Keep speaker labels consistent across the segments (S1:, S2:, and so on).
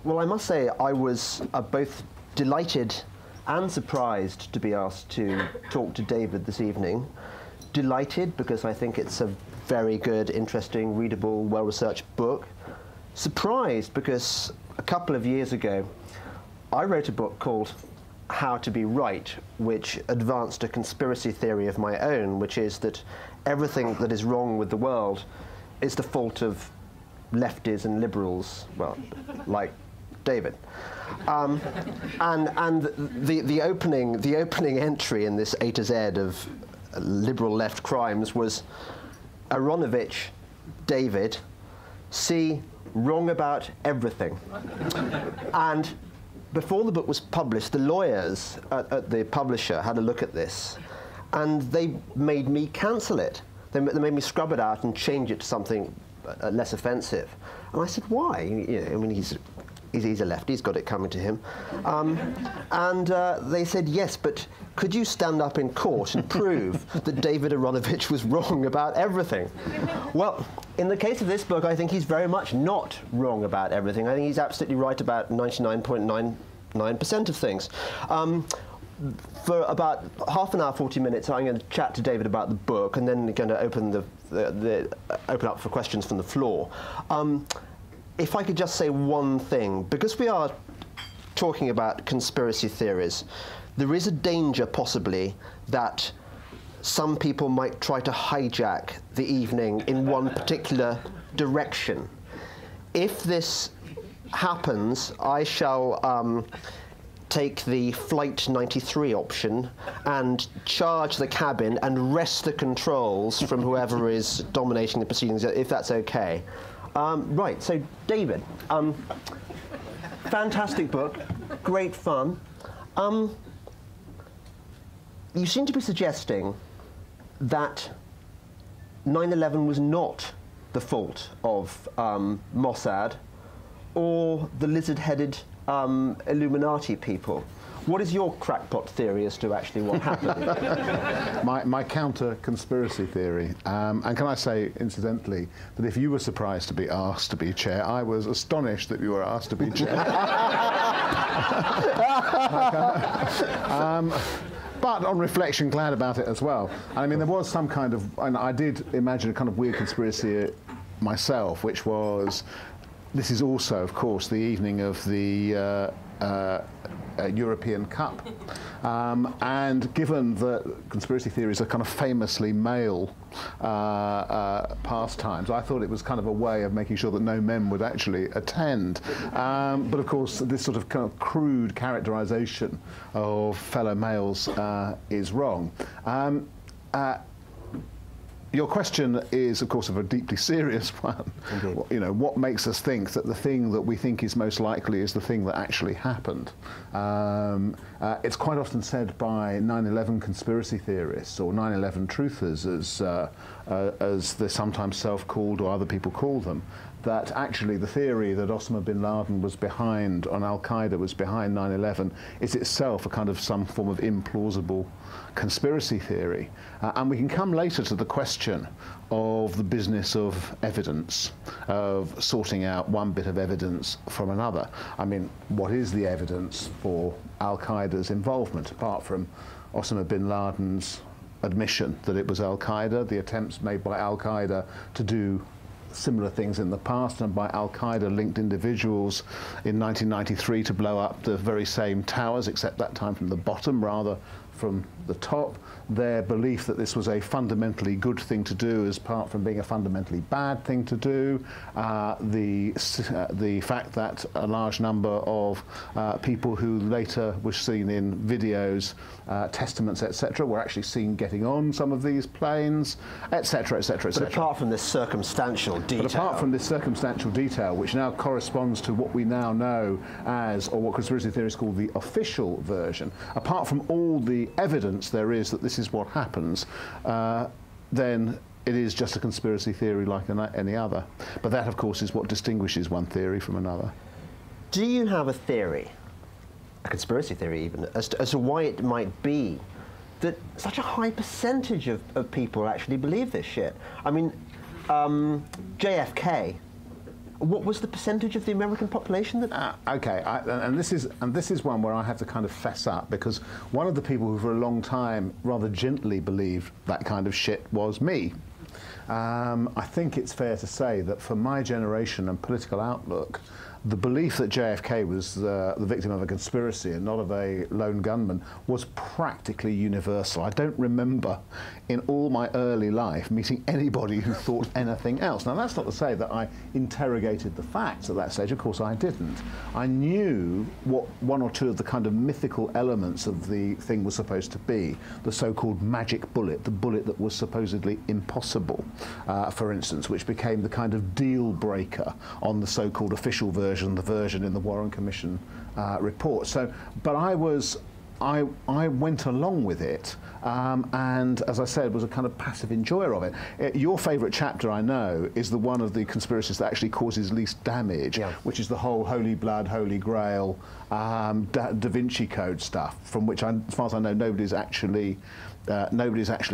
S1: Well, I must say I was both delighted and surprised to be asked to talk to David this evening. Delighted because I think it's a very good, interesting, readable, well-researched book. Surprised because a couple of years ago I wrote a book called How to Be Right, which advanced a conspiracy theory of my own, which is that everything that is wrong with the world is the fault of lefties and liberals, well, like David. And the opening entry in this A to Z of liberal left crimes was Aronovich, David, C, wrong about everything. And before the book was published, the lawyers at the publisher had a look at this, and they made me cancel it. They made me scrub it out and change it to something less offensive. And I said, why? You know, I mean, he's a lefty, he's got it coming to him. They said, yes, but could you stand up in court and prove that David Aronovich was wrong about everything? Well, in the case of this book, I think he's very much not wrong about everything. I think he's absolutely right about 99.99% of things. For about half an hour, 40 minutes, I'm going to chat to David about the book, and then we're going to open open up for questions from the floor. If I could just say one thing, because we are talking about conspiracy theories, there is a danger, possibly, that some people might try to hijack the evening in one particular direction. If this happens, I shall take the Flight 93 option and charge the cabin and wrest the controls from whoever is dominating the proceedings, if that's okay. Right, so David, fantastic book, great fun. You seem to be suggesting that 9/11 was not the fault of Mossad or the lizard-headed Illuminati people. What is your crackpot theory as to actually what happened?
S2: My counter-conspiracy theory, and can I say, incidentally, that if you were surprised to be asked to be chair, I was astonished that you were asked to be chair. But on reflection, glad about it as well. I mean, there was some kind of, and I did imagine a kind of weird conspiracy myself, which was, this is also, of course, the evening of the European Cup. And given that conspiracy theories are kind of famously male pastimes, I thought it was kind of a way of making sure that no men would actually attend. But of course, this sort of kind of crude characterization of fellow males is wrong. Your question is, of course, a deeply serious one. Indeed. You know, what makes us think that the thing that we think is most likely is the thing that actually happened? It's quite often said by 9/11 conspiracy theorists or 9/11 truthers, as they're sometimes self-called or other people call them, that actually the theory that Osama bin Laden was behind, on Al-Qaeda was behind 9/11, is itself a kind of some form of implausible conspiracy theory. And we can come later to the question of the business of evidence, of sorting out one bit of evidence from another. I mean, what is the evidence for Al-Qaeda's involvement, apart from Osama bin Laden's admission that it was Al-Qaeda, the attempts made by Al-Qaeda to do similar things in the past, and by Al-Qaeda linked individuals in 1993 to blow up the very same towers, except that time from the bottom rather from the top, their belief that this was a fundamentally good thing to do as apart from being a fundamentally bad thing to do, the fact that a large number of people who later were seen in videos, testaments, etc., were actually seen getting on some of these planes, etc., etc., etc.
S1: But apart from this circumstantial detail.
S2: But apart from this circumstantial detail, which now corresponds to what we now know as, or what conspiracy theorists call the official version, apart from all the evidence there is that this is what happens, then it is just a conspiracy theory like any other. But that, of course, is what distinguishes one theory from another.
S1: Do you have a theory, a conspiracy theory even, as to why it might be that such a high percentage of people actually believe this shit? I mean, JFK What was the percentage of the American population that?
S2: Okay, and this is one where I have to kind of fess up, because one of the people who for a long time rather gently believed that kind of shit was me. I think it's fair to say that for my generation and political outlook, the belief that JFK was the victim of a conspiracy and not of a lone gunman was practically universal. I don't remember in all my early life meeting anybody who thought anything else. Now, that's not to say that I interrogated the facts at that stage. Of course I didn't. I knew what one or two of the kind of mythical elements of the thing was supposed to be. The so-called magic bullet, the bullet that was supposedly impossible, for instance, which became the kind of deal breaker on the so-called official version, the version in the Warren Commission report. So, but I went along with it, and as I said, was a kind of passive enjoyer of it. Your favourite chapter, I know, is the one of the conspiracies that actually causes least damage, which is the whole Holy Blood, Holy Grail, Da Vinci Code stuff, from which, as far as I know, nobody's actually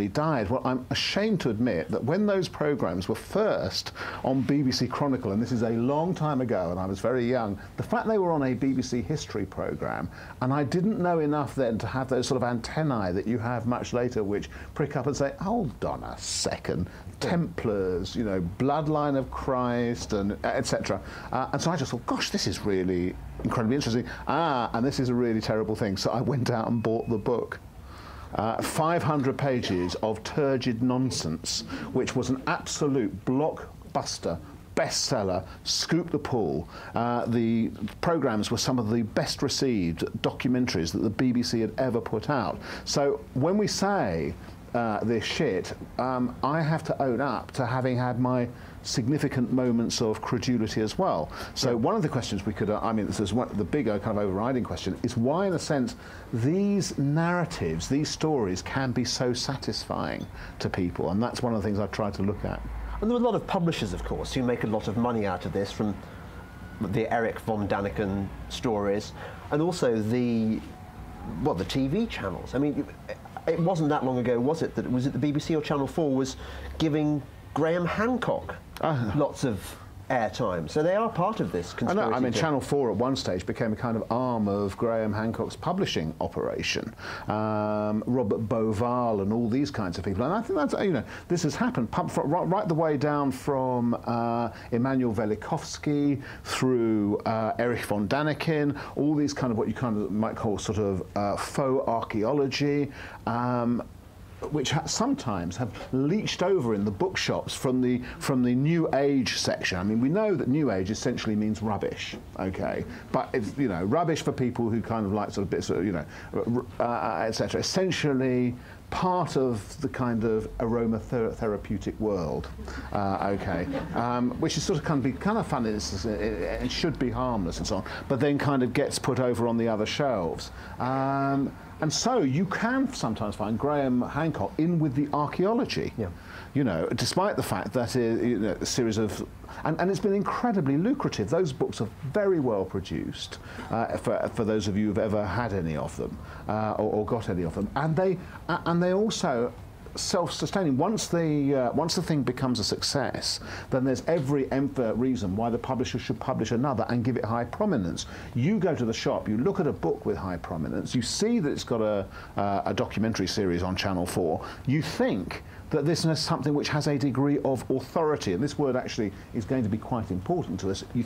S2: died. Well, I'm ashamed to admit that when those programmes were first on BBC Chronicle, and this is a long time ago, and I was very young, the fact they were on a BBC history programme, and I didn't know enough then to have those sort of antennae that you have much later, which prick up and say, hold on a second, Templars, you know, bloodline of Christ, and etc. And so I just thought, gosh, this is really incredibly interesting. And this is a really terrible thing. So I went out and bought the book. 500 pages of turgid nonsense, which was an absolute blockbuster bestseller, scooped the pool. The programmes were some of the best received documentaries that the BBC had ever put out. So when we say this shit, I have to own up to having had my significant moments of credulity as well. So one of the questions we could, I mean, this is the bigger kind of overriding question, is why, in a sense, these narratives, these stories can be so satisfying to people, and that's one of the things I've tried to look at.
S1: And there are a lot of publishers, of course, who make a lot of money out of this, from the Eric von Daniken stories, and also the TV channels. I mean, it wasn't that long ago, was it, that was it the BBC or Channel 4 was giving Graham Hancock lots of airtime. So they are part of this conspiracy.
S2: I mean, Channel 4 at one stage became a kind of arm of Graham Hancock's publishing operation. Robert Boval and all these kinds of people. And I think that's, you know, this has happened right the way down from Immanuel Velikovsky through Erich von Daniken, all these kind of what you kind of might call sort of faux archaeology. Which sometimes have leached over in the bookshops from the New Age section. I mean, we know that New Age essentially means rubbish, okay? But it's, you know, rubbish for people who kind of like sort of bits of, you know, etc. Essentially part of the kind of aromatherapeutic world, okay, which is sort of kind of fun, and should be harmless and so on, but then kind of gets put over on the other shelves. And so you can sometimes find Graham Hancock in with the archaeology, you know, despite the fact that you know, a series of, and it's been incredibly lucrative. Those books are very well produced for those of you who've ever had any of them or got any of them, and they also self-sustaining. Once the thing becomes a success, then there's every reason why the publisher should publish another and give it high prominence. You go to the shop, you look at a book with high prominence, you see that it's got a documentary series on Channel 4, you think that this is something which has a degree of authority, and this word actually is going to be quite important to us. You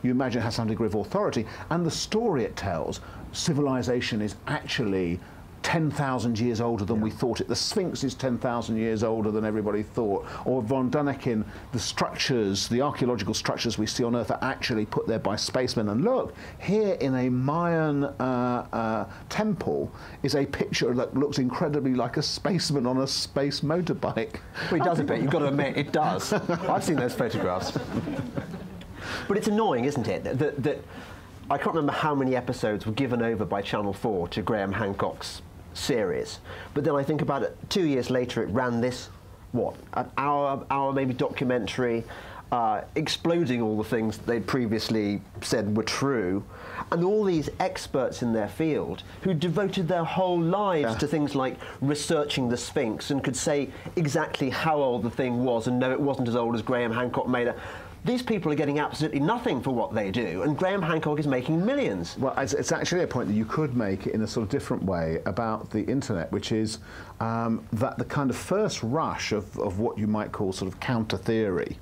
S2: imagine it has some degree of authority, and the story it tells, civilization is actually 10,000 years older than we thought it. The Sphinx is 10,000 years older than everybody thought. Or von Daniken, the structures, the archaeological structures we see on Earth are actually put there by spacemen. And look, here in a Mayan temple is a picture that looks incredibly like a spaceman on a space motorbike.
S1: Well, it does a bit, you've got to admit, it does. I've seen those photographs. But it's annoying, isn't it, that I can't remember how many episodes were given over by Channel 4 to Graham Hancock's series, but then I think about it, 2 years later it ran this, an hour maybe documentary, exploding all the things they'd previously said were true, and all these experts in their field who devoted their whole lives to things like researching the Sphinx and could say exactly how old the thing was and no, it wasn't as old as Graham Hancock made it. these people are getting absolutely nothing for what they do, and Graham Hancock is making millions.
S2: Well, it's actually a point that you could make in a sort of different way about the internet, which is that the kind of first rush of what you might call sort of counter theory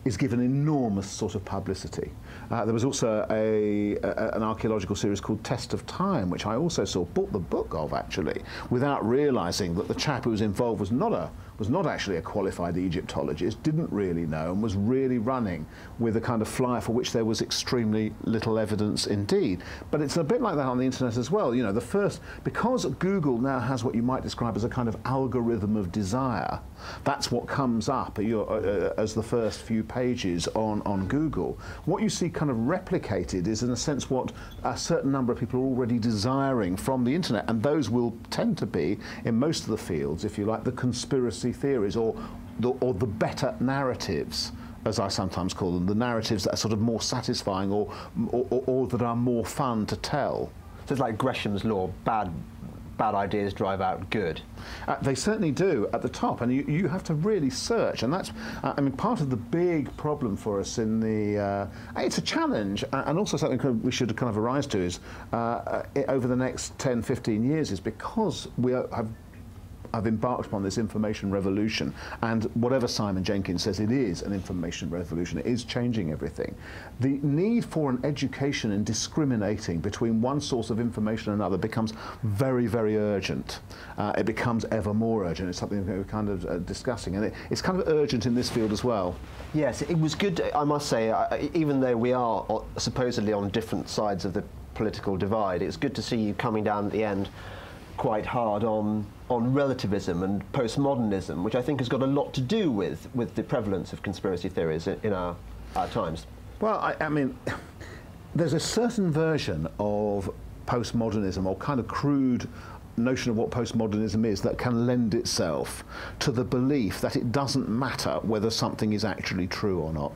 S2: is given enormous sort of publicity. There was also an archaeological series called Test of Time, which I also bought the book of, actually, without realising that the chap who was involved was not actually a qualified Egyptologist, didn't really know, and was really running with a kind of flyer for which there was extremely little evidence indeed. But it's a bit like that on the internet as well. You know, because Google now has what you might describe as a kind of algorithm of desire, that's what comes up as the first few pages on Google. What you see kind of replicated is, in a sense, what a certain number of people are already desiring from the internet, and those will tend to be, in most of the fields, if you like, the conspiracy theories or the better narratives, as I sometimes call them, the narratives that are sort of more satisfying or that are more fun to tell.
S1: So it's like Gresham's law, bad ideas drive out good.
S2: They certainly do at the top, and you have to really search, and that's, I mean, part of the big problem for us in the, it's a challenge, and also something we should kind of arise to is, over the next 10, 15 years, is because we have embarked upon this information revolution, and whatever Simon Jenkins says, it is an information revolution, it is changing everything. The need for an education in discriminating between one source of information and another becomes very, very urgent. It becomes ever more urgent. It's something that we're kind of discussing, and it's kind of urgent in this field as well.
S1: Yes, it was good, I must say, even though we are supposedly on different sides of the political divide, it's good to see you coming down at the end quite hard on relativism and postmodernism, which I think has got a lot to do with the prevalence of conspiracy theories in our times.
S2: Well, I mean, there's a certain version of postmodernism, or kind of crude notion of what postmodernism is, that can lend itself to the belief that it doesn't matter whether something is actually true or not.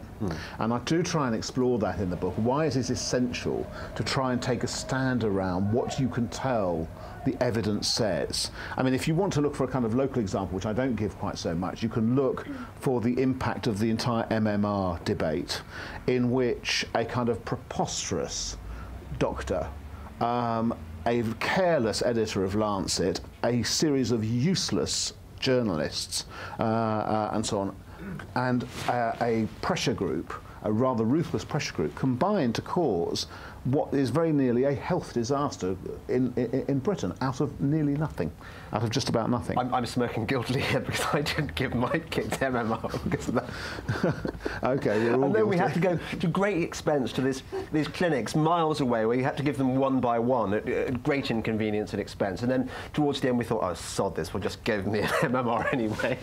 S2: And I do try and explore that in the book. Why it is essential to try and take a stand around what you can tell the evidence says. I mean, if you want to look for a kind of local example, which I don't give quite so much, you can look for the impact of the entire MMR debate, in which a kind of preposterous doctor, a careless editor of Lancet, a series of useless journalists, and so on, and a pressure group, a rather ruthless pressure group, combined to cause what is very nearly a health disaster in Britain, out of nearly nothing, out of just about nothing.
S1: I'm smirking guiltily here because I didn't give my kit to MMR because of that.
S2: Okay, you're all
S1: and then
S2: guilty.
S1: we had to go to great expense to these clinics miles away, where you had to give them one by one at great inconvenience and expense. And then towards the end we thought, oh, sod this, we'll just give them the MMR anyway.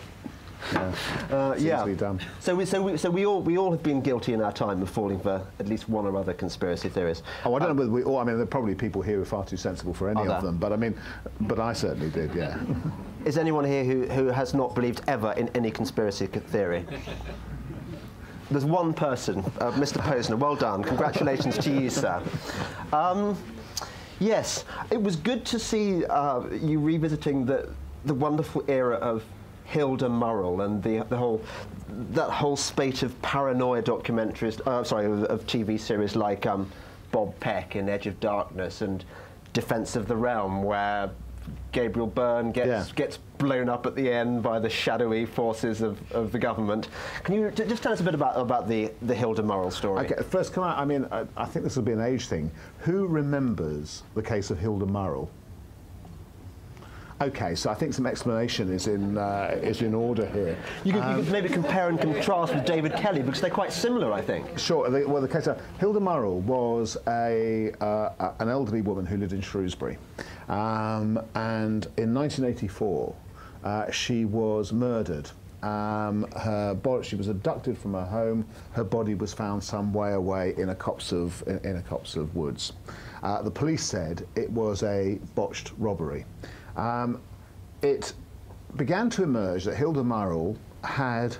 S2: Yeah. Dumb.
S1: So we all have been guilty in our time of falling for at least one or other conspiracy theories.
S2: Oh, I don't know whether we all. I mean, there are probably people here who are far too sensible for any of them. But I mean, but I certainly did. Yeah.
S1: Is anyone here who has not believed ever in any conspiracy theory? There's one person, Mr. Posner. Well done. Congratulations to you, sir. Yes, it was good to see you revisiting the wonderful era of Hilda Murrell and that whole spate of paranoia documentaries, of TV series like Bob Peck in Edge of Darkness and Defense of the Realm, where Gabriel Byrne gets blown up at the end by the shadowy forces of the government. Can you just tell us a bit about the Hilda Murrell story?
S2: Okay, first, I mean, I think this will be an age thing. Who remembers the case of Hilda Murrell? Okay, so I think some explanation is in order here.
S1: You could maybe compare and contrast with David Kelly, because they're quite similar, I think.
S2: Sure. Well, the case of Hilda Murrell was an elderly woman who lived in Shrewsbury, and in 1984 she was murdered. She was abducted from her home. Her body was found some way away in a copse of woods. The police said it was a botched robbery. It began to emerge that Hilda Murrell had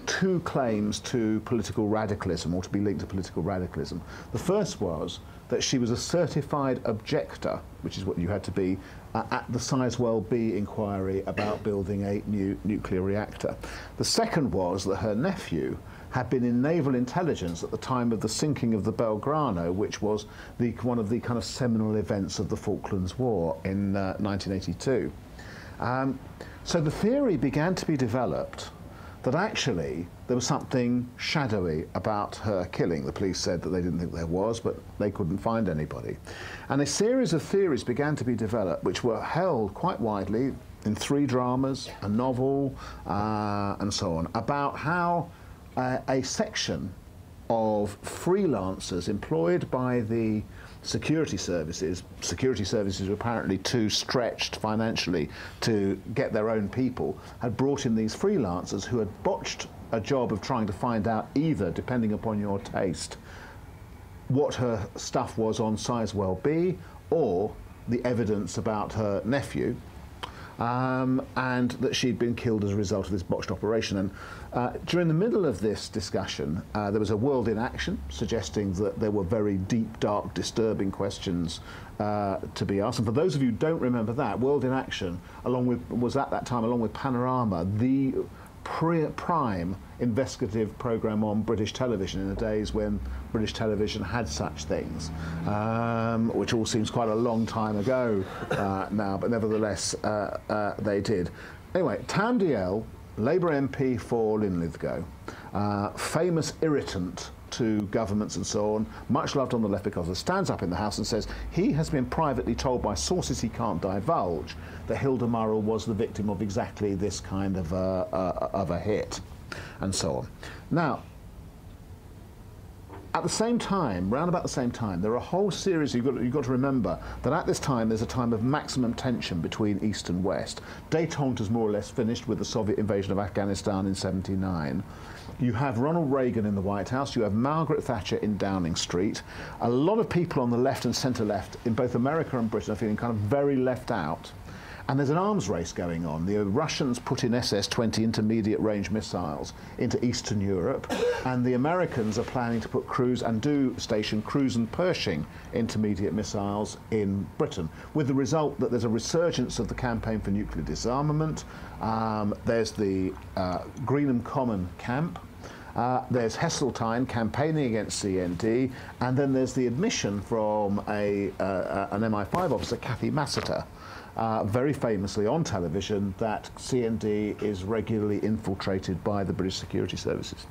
S2: two claims to political radicalism, or to be linked to political radicalism. The first was that she was a certified objector, which is what you had to be, at the Sizewell B inquiry about building a new nuclear reactor. The second was that her nephew, had been in naval intelligence at the time of the sinking of the Belgrano, which was one of the kind of seminal events of the Falklands War in 1982. So the theory began to be developed that actually there was something shadowy about her killing. The police said that they didn't think there was, but they couldn't find anybody. And a series of theories began to be developed, which were held quite widely in 3 dramas, a novel, and so on, about how a section of freelancers employed by the security services were apparently too stretched financially to get their own people, had brought in these freelancers who had botched a job of trying to find out either, depending upon your taste, what her stuff was on Sizewell B, or the evidence about her nephew, and that she'd been killed as a result of this botched operation. And during the middle of this discussion, there was a World in Action suggesting that there were very deep, dark, disturbing questions to be asked. And for those of you who don't remember that, World in Action was at that time, along with Panorama, the prime investigative programme on British television in the days when British television had such things, which all seems quite a long time ago now, but nevertheless they did. Anyway, Tam Dalyell, Labour MP for Linlithgow, famous irritant to governments and so on, much loved on the left because he stands up in the House and says he has been privately told by sources he can't divulge that Hilda Murrell was the victim of exactly this kind of a hit, and so on. Now, at the same time, round about the same time, there are a whole series, you've got to remember that at this time there's a time of maximum tension between East and West. Détente is more or less finished with the Soviet invasion of Afghanistan in '79. You have Ronald Reagan in the White House, you have Margaret Thatcher in Downing Street. A lot of people on the left and centre-left in both America and Britain are feeling kind of very left out. And there's an arms race going on. The Russians put in SS-20 intermediate range missiles into Eastern Europe, and the Americans are planning to put cruise and station cruise and Pershing intermediate missiles in Britain, with the result that there's a resurgence of the campaign for nuclear disarmament. There's the Greenham Common camp. There's Heseltine campaigning against CND, and then there's the admission from an MI5 officer, Kathy Massiter, very famously on television, that CND is regularly infiltrated by the British security services.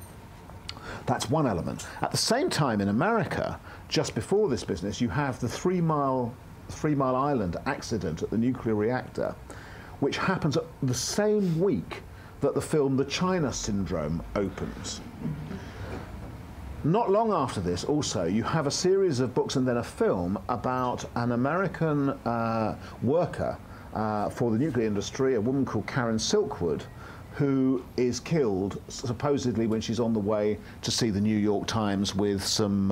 S2: That's one element. At the same time in America, just before this business, you have the Three Mile Island accident at the nuclear reactor, which happens at the same week that the film The China Syndrome opens. Not long after this, also, you have a series of books and then a film about an American worker for the nuclear industry, a woman called Karen Silkwood, who is killed supposedly when she's on the way to see the New York Times with some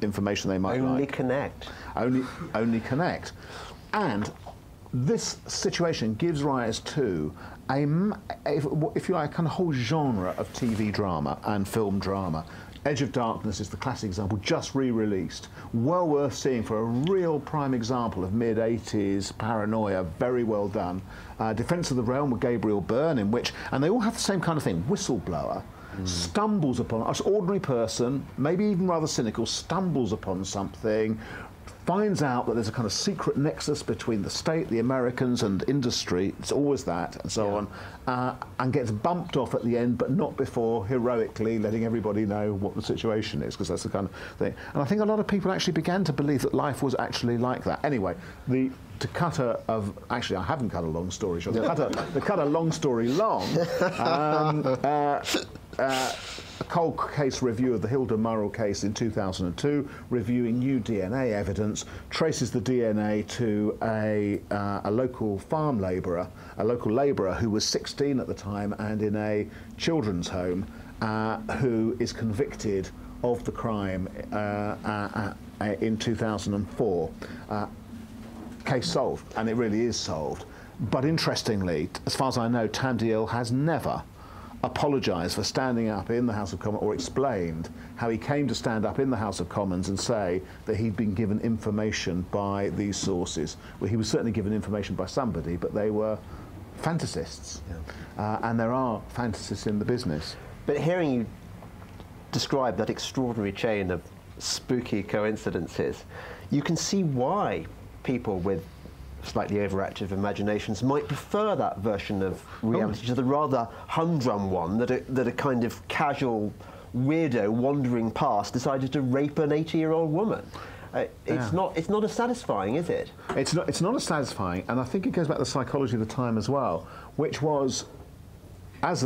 S2: information they might like. Only connect. And this situation gives rise to if you like, a kind of whole genre of TV drama and film drama. Edge of Darkness is the classic example, just re-released. Well worth seeing for a real prime example of mid-80s paranoia, very well done. Defence of the Realm with Gabriel Byrne, and they all have the same kind of thing, whistleblower. Stumbles upon, an ordinary person, maybe even rather cynical, stumbles upon something, finds out that there's a kind of secret nexus between the state, the Americans, and industry, it's always that, and so on, and gets bumped off at the end, but not before heroically letting everybody know what the situation is, because that's the kind of thing. And I think a lot of people actually began to believe that life was actually like that. Anyway, actually, I haven't cut a long story short. To cut a long story long, a cold case review of the Hilda Murrell case in 2002, reviewing new DNA evidence, traces the DNA to a local farm labourer, who was 16 at the time and in a children's home, who is convicted of the crime in 2004. Case solved, and it really is solved. But interestingly, as far as I know, Tam Dalyell has never apologised for standing up in the House of Commons, or explained how he came to stand up in the House of Commons and say that he'd been given information by these sources. Well, he was certainly given information by somebody, but they were fantasists. And there are fantasists in the business.
S1: But hearing you describe that extraordinary chain of spooky coincidences, you can see why people with slightly overactive imaginations might prefer that version of reality to the rather humdrum one that a kind of casual weirdo wandering past decided to rape an 80-year-old woman. It's not as satisfying, is it?
S2: It's not as satisfying, and I think it goes back to the psychology of the time as well, which was, as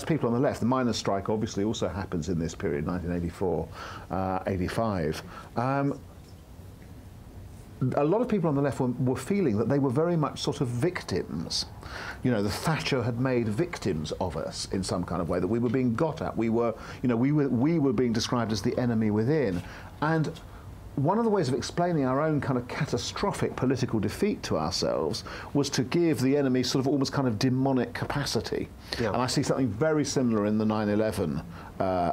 S2: people on the left, the miners' strike obviously also happens in this period, 1984, 85. A lot of people on the left were feeling that they were very much sort of victims. You know, the Thatcher had made victims of us in some kind of way, that we were being got at. We were being described as the enemy within. And one of the ways of explaining our own kind of catastrophic political defeat to ourselves was to give the enemy sort of almost kind of demonic capacity. Yeah. And I see something very similar in the 9/11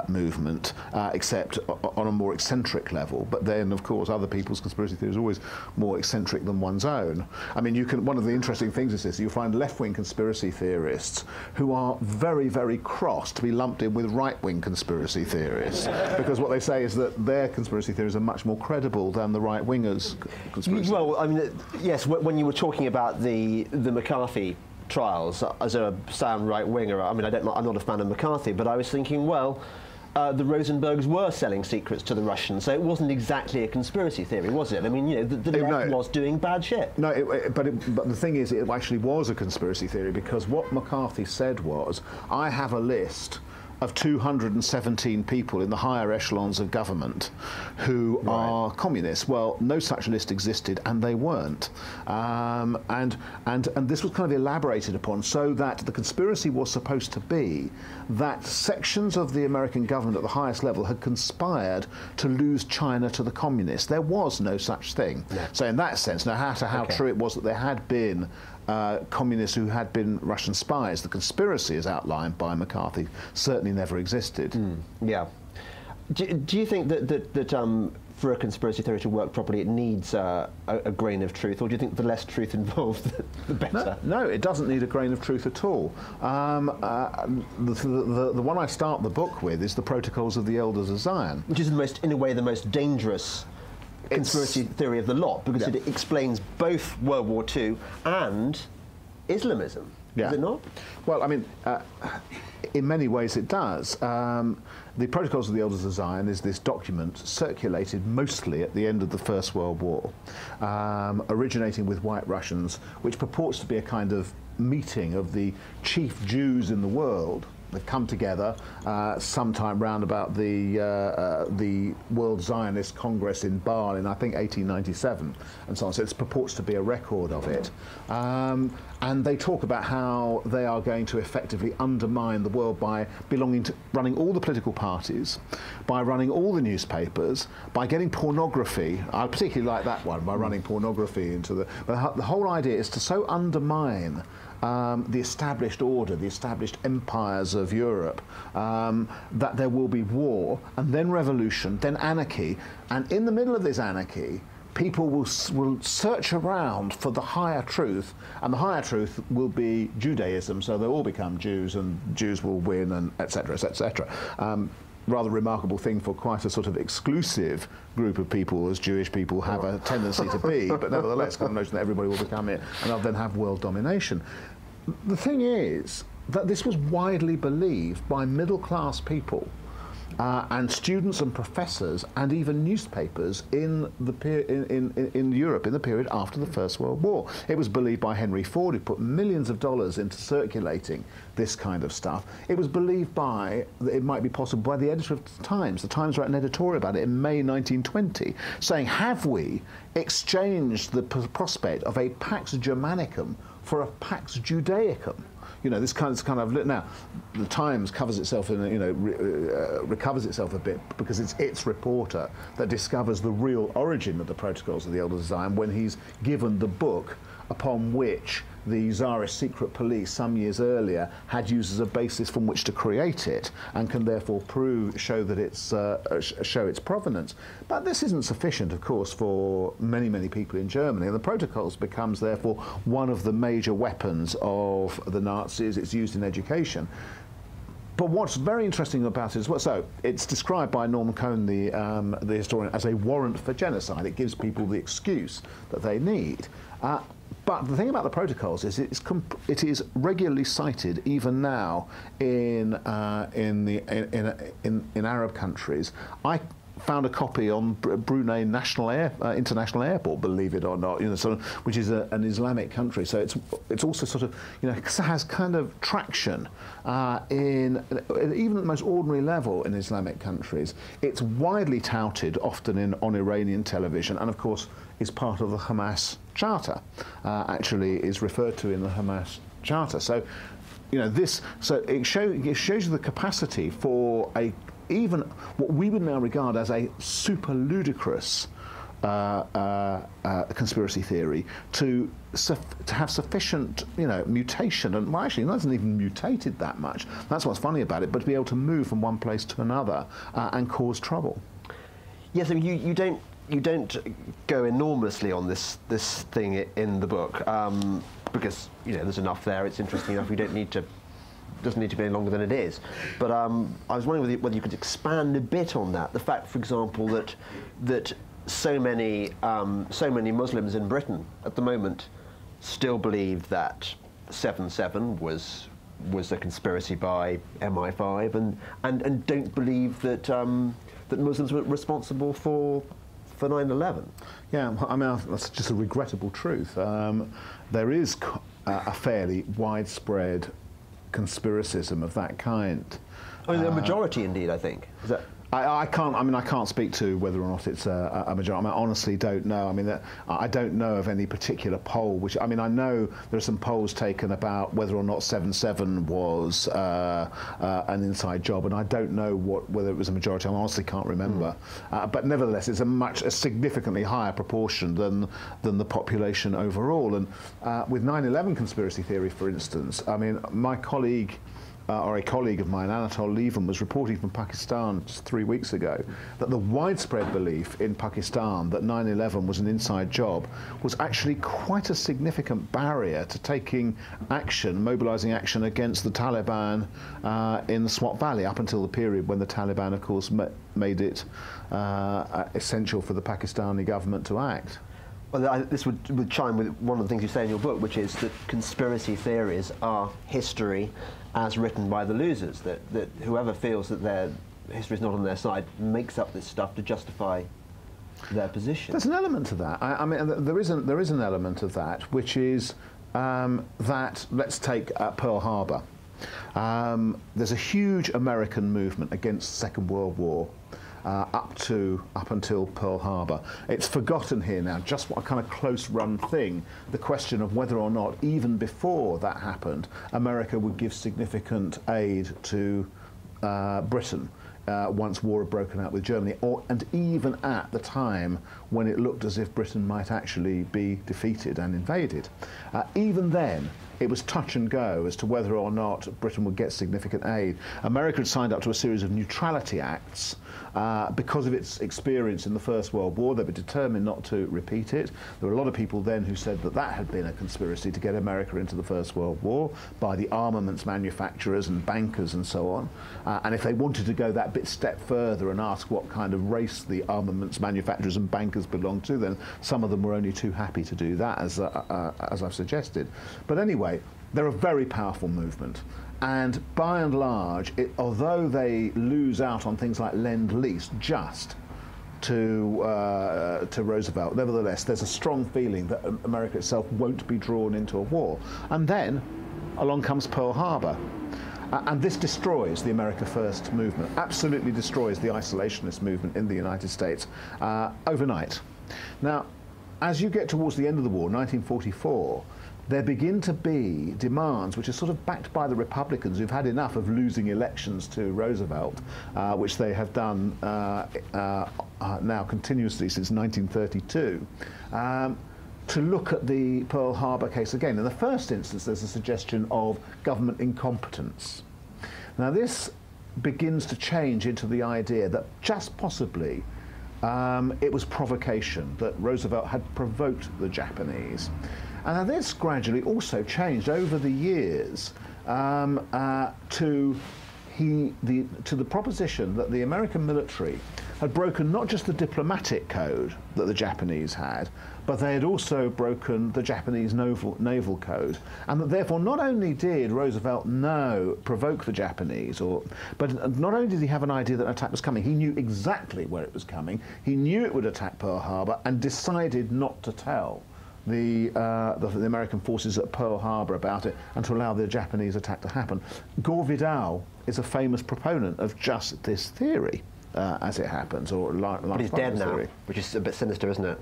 S2: movement, except on a more eccentric level. But then, of course, other people's conspiracy theories are always more eccentric than one's own. I mean, one of the interesting things is this: you'll find left-wing conspiracy theorists who are very, very cross to be lumped in with right-wing conspiracy theorists, because what they say is that their conspiracy theories are much more credible than the right-wingers' conspiracy.
S1: Well, I mean, yes, when you were talking about the McCarthy trials, as a sound right-winger, I mean, I'm not a fan of McCarthy, but I was thinking, well, the Rosenbergs were selling secrets to the Russians, so it wasn't exactly a conspiracy theory, was it? I mean, you know, the left was doing bad shit.
S2: No, but the thing is, it actually was a conspiracy theory, because what McCarthy said was, I have a list of 217 people in the higher echelons of government who are communists. Well, no such list existed, and they weren't. And this was kind of elaborated upon, so that the conspiracy was supposed to be that sections of the American government at the highest level had conspired to lose China to the communists. There was no such thing. No. So in that sense, no matter how true it was that there had been communists who had been Russian spies, the conspiracy as outlined by McCarthy certainly never existed.
S1: Yeah. Do you think that for a conspiracy theory to work properly, it needs a grain of truth, or do you think the less truth involved, the better?
S2: No, it doesn't need a grain of truth at all. The one I start the book with is the Protocols of the Elders of Zion,
S1: which is in a way, the most dangerous conspiracy theory of the lot, because it explains both World War II and Islamism. Does it not?
S2: Well, I mean, in many ways it does. The Protocols of the Elders of Zion is this document circulated mostly at the end of the First World War, originating with White Russians, which purports to be a kind of meeting of the chief Jews in the world. They've come together sometime round about the World Zionist Congress in Bern in, I think, 1897, and so on. So it purports to be a record of it. And they talk about how they are going to effectively undermine the world by running all the political parties, by running all the newspapers, by getting pornography. I particularly like that one, by running pornography into the... But the whole idea is to so undermine the established order, the established empires of Europe, that there will be war, and then revolution, then anarchy, and in the middle of this anarchy, people will search around for the higher truth, and the higher truth will be Judaism, so they'll all become Jews, and Jews will win, and etc., etc. Rather remarkable thing for quite a sort of exclusive group of people, as Jewish people have a tendency to be, but nevertheless, kind of notion that everybody will become it, and they'll then have world domination. The thing is that this was widely believed by middle-class people, and students and professors and even newspapers in Europe in the period after the First World War. It was believed by Henry Ford, who put millions of dollars into circulating this kind of stuff. It was believed that it might be possible by the editor of the Times. The Times wrote an editorial about it in May 1920, saying, have we exchanged the prospect of a Pax Germanicum for a Pax Judaicum? You know, this kind of now, the Times covers itself in, recovers itself a bit, because it's its reporter that discovers the real origin of the Protocols of the Elders of Zion when he's given the book upon which the Tsarist secret police some years earlier had used as a basis from which to create it, and can therefore show its provenance. But this isn't sufficient, of course, for many people in Germany, and the Protocols becomes therefore one of the major weapons of the Nazis. It's used in education. but what's very interesting about it is, so it's described by Norman Cohn, the historian, as a warrant for genocide. It gives people the excuse that they need. But the thing about the protocols is it is regularly cited even now in Arab countries. I found a copy on Brunei International Airport, believe it or not, which is an Islamic country. So it's also sort of, has kind of traction in even at the most ordinary level in Islamic countries. It's widely touted, often on Iranian television, and of course is part of the Hamas Charter. Actually, is referred to in the Hamas Charter. So, it shows you the capacity for even what we would now regard as a super ludicrous conspiracy theory to have sufficient, mutation, and well, actually, it hasn't even mutated that much. That's what's funny about it. But to be able to move from one place to another and cause trouble.
S1: Yes, I mean, you don't go enormously on this thing in the book because there's enough there. It's interesting enough. We don't need to. Doesn't need to be any longer than it is. But I was wondering whether you could expand a bit on that. The fact, for example, that so many Muslims in Britain at the moment still believe that 9/11 was a conspiracy by MI5, and don't believe that that Muslims were responsible for 9/11.
S2: Yeah, well, I mean, that's just a regrettable truth. There is a fairly widespread conspiracism of that kind.
S1: I mean, a majority, indeed, I think. Is that?
S2: I can't speak to whether or not it's a majority. I mean, I honestly don't know. I mean, I don't know of any particular poll. I know there are some polls taken about whether or not 9/11 was an inside job, and I don't know whether it was a majority. I honestly can't remember. But nevertheless, it's a significantly higher proportion than the population overall. And with 9/11 conspiracy theory, for instance, I mean, my colleague. Or a colleague of mine, Anatol Lieven, was reporting from Pakistan just 3 weeks ago that the widespread belief in Pakistan that 9/11 was an inside job was actually quite a significant barrier to taking action, mobilizing action against the Taliban in the Swat Valley, up until the period when the Taliban, of course, made it essential for the Pakistani government to act.
S1: Well, this would chime with one of the things you say in your book, which is that conspiracy theories are history as written by the losers, that whoever feels that their history is not on their side makes up this stuff to justify their position.
S2: There's an element to that. I mean, there is an element of that, which is that, let's take Pearl Harbor. There's a huge American movement against the Second World War. Up until Pearl Harbor. It's forgotten here now, just what a kind of close run thing, the question of whether or not, even before that happened, America would give significant aid to Britain once war had broken out with Germany, and even at the time when it looked as if Britain might actually be defeated and invaded. Even then, it was touch and go as to whether or not Britain would get significant aid. America had signed up to a series of neutrality acts because of its experience in the First World War. They were determined not to repeat it. There were a lot of people then who said that had been a conspiracy to get America into the First World War by the armaments manufacturers and bankers and so on. And if they wanted to go that step further and ask what kind of race the armaments manufacturers and bankers belonged to, then some of them were only too happy to do that, as I've suggested. But anyway, they're a very powerful movement. And by and large, although they lose out on things like Lend-Lease just to Roosevelt, nevertheless, there's a strong feeling that America itself won't be drawn into a war. And then along comes Pearl Harbor. And this destroys the America First movement, absolutely destroys the isolationist movement in the United States overnight. Now, as you get towards the end of the war, 1944, there begin to be demands which are sort of backed by the Republicans, who've had enough of losing elections to Roosevelt, which they have done now continuously since 1932, to look at the Pearl Harbor case again. In the first instance, there's a suggestion of government incompetence. Now, this begins to change into the idea that just possibly it was provocation, that Roosevelt had provoked the Japanese. And now this gradually also changed over the years to to the proposition that the American military had broken not just the diplomatic code that the Japanese had, but they had also broken the Japanese naval code, and that therefore not only did Roosevelt provoke the Japanese, but not only did he have an idea that an attack was coming, he knew exactly where it was coming, he knew it would attack Pearl Harbor, and decided not to tell the American forces at Pearl Harbor about it and to allow the Japanese attack to happen. Gore Vidal is a famous proponent of just this theory, as it happens, or
S1: but he's dead now, which is a bit sinister, isn't it?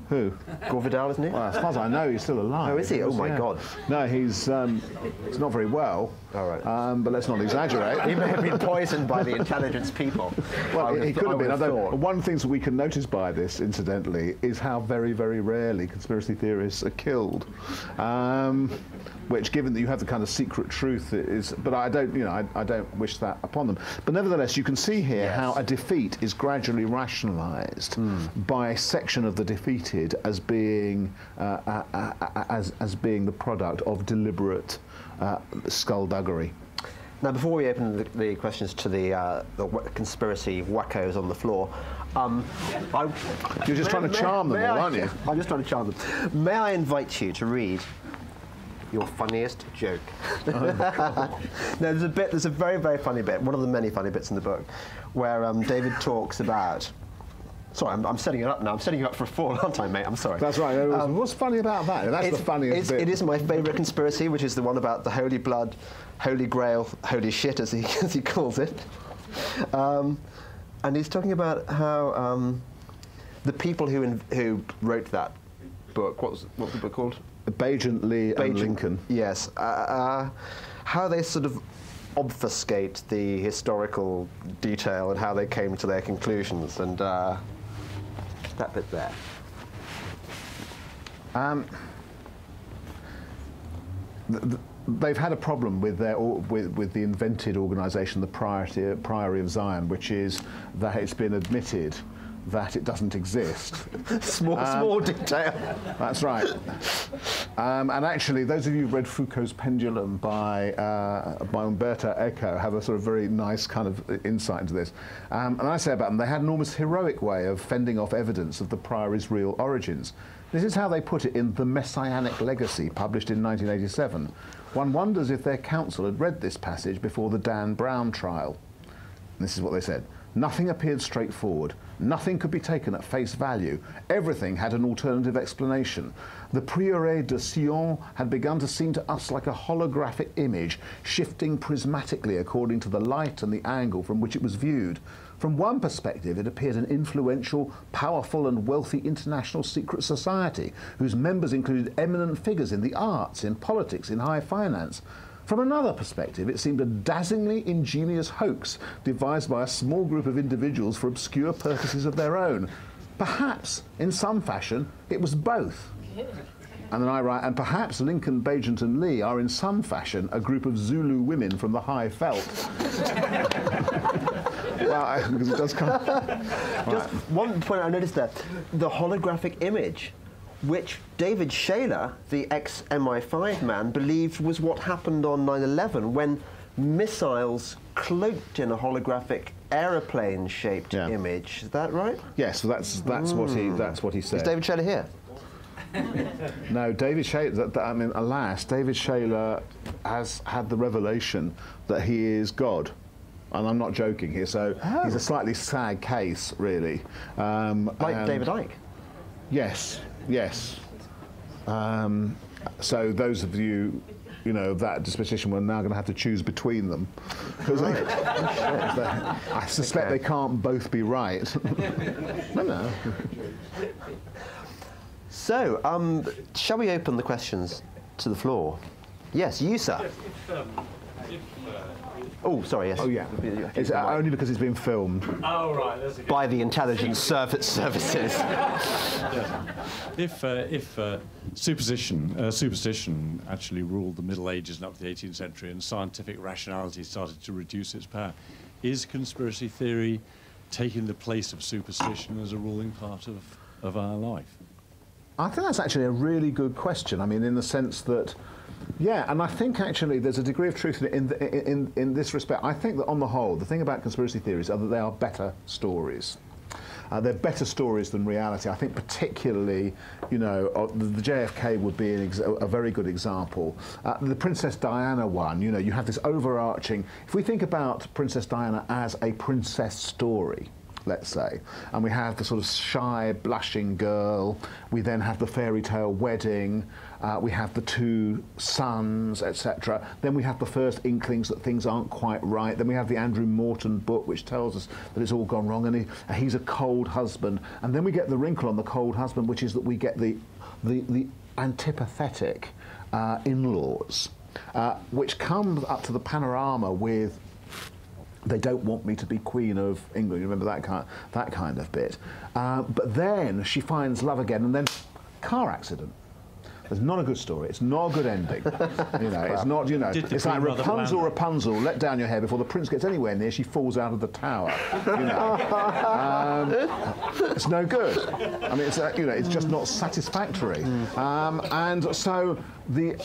S2: Who?
S1: Gore Vidal, isn't he?
S2: Well, as far as I know, he's still alive.
S1: Oh, is he? Oh, my God.
S2: No, he's not very well.
S1: All right.
S2: But let's not exaggerate.
S1: He may have been poisoned by the intelligence people.
S2: Well, he could have been. One of the things that we can notice by this, incidentally, is how very, very rarely conspiracy theorists are killed. Which, given that you have the kind of secret truth, is. But I don't wish that upon them. But nevertheless, you can see here how a defeat is gradually rationalised by a section of the defeated as being as being the product of deliberate skullduggery.
S1: Now, before we open the questions to the conspiracy wackos on the floor,
S2: you're just trying to charm them all, aren't you?
S1: I'm just trying to charm them. May I invite you to read your funniest joke? No, there's a very, very funny bit, one of the many funny bits in the book, where David talks about. Sorry, I'm setting it up now. I'm setting you up for a fall, aren't I, mate? I'm sorry.
S2: That's right. What's funny about that? That's the funniest bit.
S1: It is my favourite conspiracy, which is the one about the Holy Blood, Holy Grail, Holy Shit, as he calls it. And he's talking about how the people who wrote that book, what's the book called?
S2: Bagent, Lee, and Lincoln.
S1: Yes. How they sort of obfuscate the historical detail and how they came to their conclusions, and that bit there.
S2: They've had a problem with the invented organisation, the Priory of Zion, which is that it's been admitted that it doesn't exist.
S1: Small detail.
S2: That's right. And actually, those of you who've read Foucault's Pendulum by Umberto Eco have a sort of very nice kind of insight into this. And I say about them, they had an almost heroic way of fending off evidence of the Priory's real origins. This is how they put it in The Messianic Legacy, published in 1987. One wonders if their counsel had read this passage before the Dan Brown trial. And this is what they said. Nothing appeared straightforward. Nothing could be taken at face value. Everything had an alternative explanation. The Prieuré de Sion had begun to seem to us like a holographic image, shifting prismatically according to the light and the angle from which it was viewed. From one perspective, it appeared an influential, powerful and wealthy international secret society, whose members included eminent figures in the arts, in politics, in high finance. From another perspective, it seemed a dazzlingly ingenious hoax devised by a small group of individuals for obscure purposes of their own. Perhaps, in some fashion, it was both. And then I write, and perhaps Lincoln, Bagent and Lee are in some fashion a group of Zulu women from the high veld. Well, because it does come...
S1: Just one point I noticed there, the holographic image, which David Shayler, the ex-MI5 man, believed was what happened on 9/11 when missiles cloaked in a holographic aeroplane-shaped image. Is that right?
S2: Yes, that's what he said.
S1: Is David Shayler here?
S2: No, David Shayler. I mean, alas, David Shayler has had the revelation that he is God. And I'm not joking here, so he's a slightly sad case, really.
S1: Like David Icke?
S2: Yes, yes. So those of you, of that disposition, we're now going to have to choose between them. Because I suspect they can't both be right. No.
S1: So, shall we open the questions to the floor? Yes, you, sir. Oh, sorry, yes.
S2: Oh, yeah. It's only because it's been filmed.
S3: Oh, right. That's a good
S1: by the intelligence services.
S3: If superstition actually ruled the Middle Ages and up to the 18th century and scientific rationality started to reduce its power, is conspiracy theory taking the place of superstition as a ruling part of our life?
S2: I think that's actually a really good question. I mean, in the sense that Yeah, and I think actually there's a degree of truth in this respect. I think that on the whole, the thing about conspiracy theories are that they are better stories. They're better stories than reality. I think particularly, you know, the JFK would be a very good example. The Princess Diana one, you know, you have this overarching... If we think about Princess Diana as a princess story, let's say, and we have the sort of shy, blushing girl, we then have the fairy tale wedding, we have the two sons, etc. Then we have the first inklings that things aren't quite right. Then we have the Andrew Morton book, which tells us that it's all gone wrong, and he's a cold husband. And then we get the wrinkle on the cold husband, which is that we get the antipathetic in-laws, which comes up to the panorama with they don't want me to be Queen of England. You remember that kind of bit. But then she finds love again, and then car accident. It's not a good story. It's not a good ending. You know, it's not. You know, it's like Rapunzel, let down your hair before the prince gets anywhere near. She falls out of the tower. You know, it's no good. I mean, it's you know, it's just not satisfactory. And so the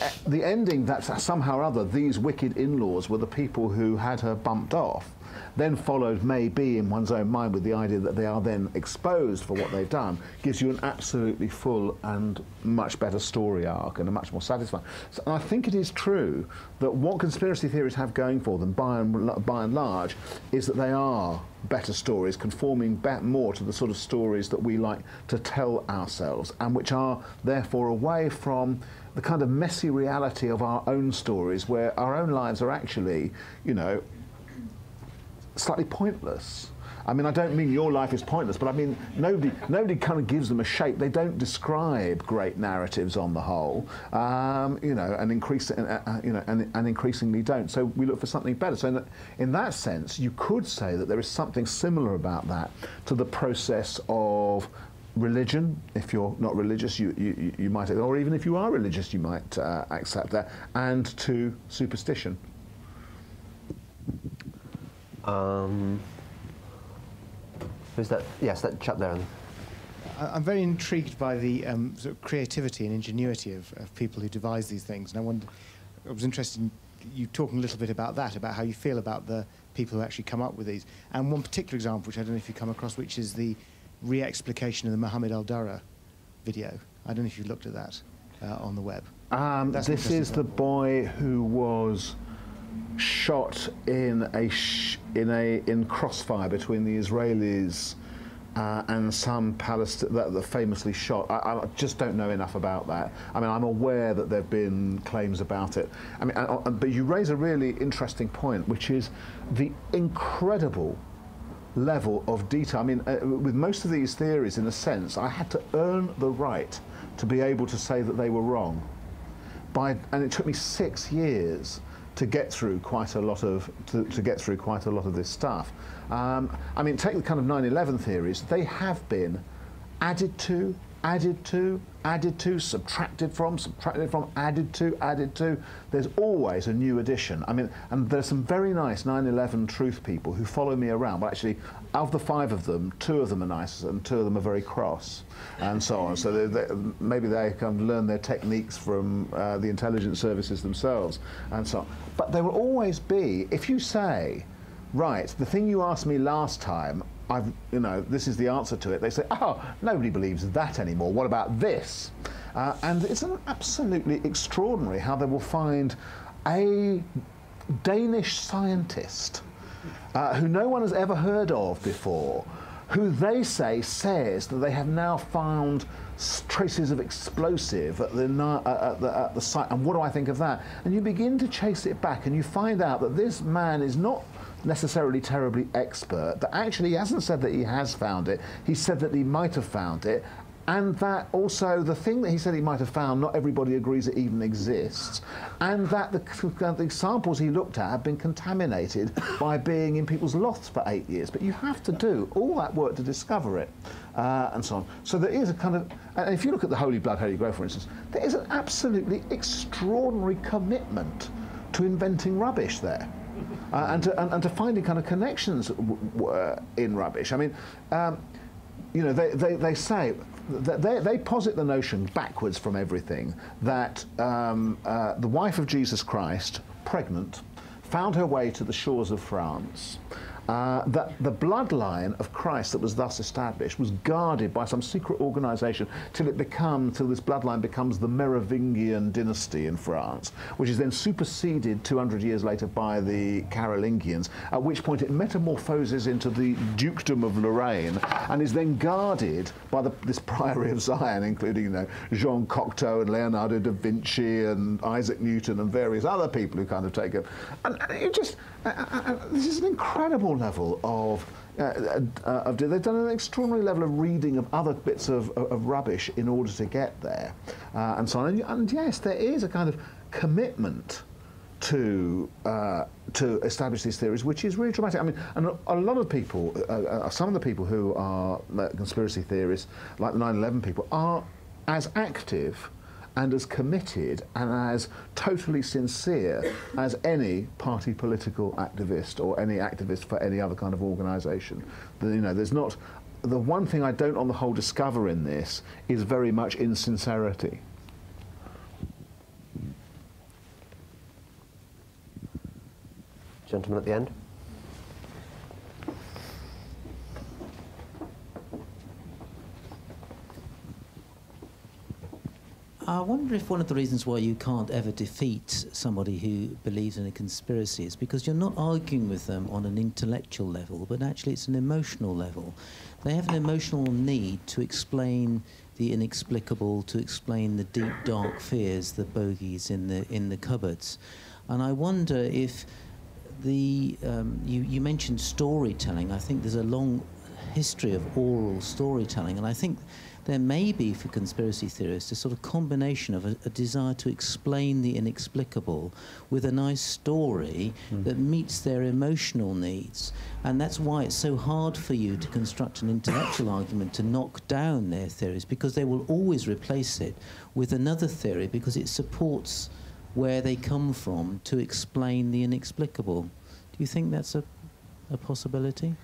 S2: ending that somehow or other these wicked in-laws were the people who had her bumped off, then followed maybe in one's own mind with the idea that they are then exposed for what they've done, gives you an absolutely full and much better story arc and a much more satisfying. So I think it is true that what conspiracy theories have going for them by and large is that they are better stories, conforming more to the sort of stories that we like to tell ourselves, and which are therefore away from the kind of messy reality of our own stories, where our own lives are actually, you know, slightly pointless. I mean, I don't mean your life is pointless, but I mean nobody kind of gives them a shape. They don't describe great narratives on the whole, you know, and increasingly don't. So we look for something better. So in that sense, you could say that there is something similar about that to the process of religion. If you're not religious, you might, or even if you are religious, you might accept that, and to superstition.
S1: Who's that? Yes, that chap there.
S4: I'm very intrigued by the sort of creativity and ingenuity of people who devise these things, and I was interested in you talking a little bit about that, about how you feel about the people who actually come up with these. And one particular example, which I don't know if you come across, which is the re-explication of the Mohammed al-Dara video. I don't know if you looked at that on the web.
S2: This is the boy who was shot in crossfire between the Israelis and some Palestinians that famously shot. I just don't know enough about that. I mean, I'm aware that there have been claims about it. I mean, but you raise a really interesting point, which is the incredible level of detail. I mean, with most of these theories, in a sense, I had to earn the right to be able to say that they were wrong. And it took me 6 years to get through quite a lot of this stuff. I mean, take the kind of 9/11 theories. They have been added to, subtracted from, added to. There's always a new addition. I mean, and there's some very nice 9/11 truth people who follow me around. Well, actually, of the 5 of them, 2 of them are nice and 2 of them are very cross, and so on. So maybe they can learn their techniques from the intelligence services themselves, and so on. But there will always be, if you say, right, the thing you asked me last time, you know, this is the answer to it. They say, oh, nobody believes that anymore. What about this? And it's absolutely extraordinary how they will find a Danish scientist who no one has ever heard of before, who they say says that they have now found traces of explosive at the site. And what do I think of that? And you begin to chase it back, and you find out that this man is not necessarily terribly expert, that actually he hasn't said that he has found it, he said that he might have found it, and that also the thing that he said he might have found, not everybody agrees it even exists, and that the samples he looked at have been contaminated by being in people's lots for 8 years. But you have to do all that work to discover it, and so on. So there is a kind of, and if you look at the Holy Blood, Holy Grail, for instance, there is an absolutely extraordinary commitment to inventing rubbish there. And to finding kind of connections in rubbish. I mean, you know, they say, they posit the notion backwards from everything that the wife of Jesus Christ, pregnant, found her way to the shores of France. That the bloodline of Christ that was thus established was guarded by some secret organisation till this bloodline becomes the Merovingian dynasty in France, which is then superseded 200 years later by the Carolingians, at which point it metamorphoses into the Dukedom of Lorraine and is then guarded by this Priory of Zion, including, you know, Jean Cocteau and Leonardo da Vinci and Isaac Newton and various other people who kind of take it. And it just, this is an incredible level of they've done an extraordinary level of reading of other bits of rubbish in order to get there, and so on. And yes, there is a kind of commitment to establish these theories, which is really dramatic. I mean, and a lot of people, some of the people who are conspiracy theorists, like the 9/11 people, are as active and as committed and as totally sincere as any party political activist or any activist for any other kind of organisation. You know, there's not, the one thing I don't on the whole discover in this is very much insincerity.
S1: Gentleman at the end.
S5: I wonder if one of the reasons why you can't ever defeat somebody who believes in a conspiracy is because you're not arguing with them on an intellectual level, but actually it's an emotional level. They have an emotional need to explain the inexplicable, to explain the deep, dark fears, the bogies in the cupboards. And I wonder if you mentioned storytelling. I think there's a long history of oral storytelling, and I think there may be, for conspiracy theorists, a sort of combination of a desire to explain the inexplicable with a nice story that meets their emotional needs. And that's why it's so hard for you to construct an intellectual argument to knock down their theories, because they will always replace it with another theory because it supports where they come from to explain the inexplicable. Do you think that's a possibility?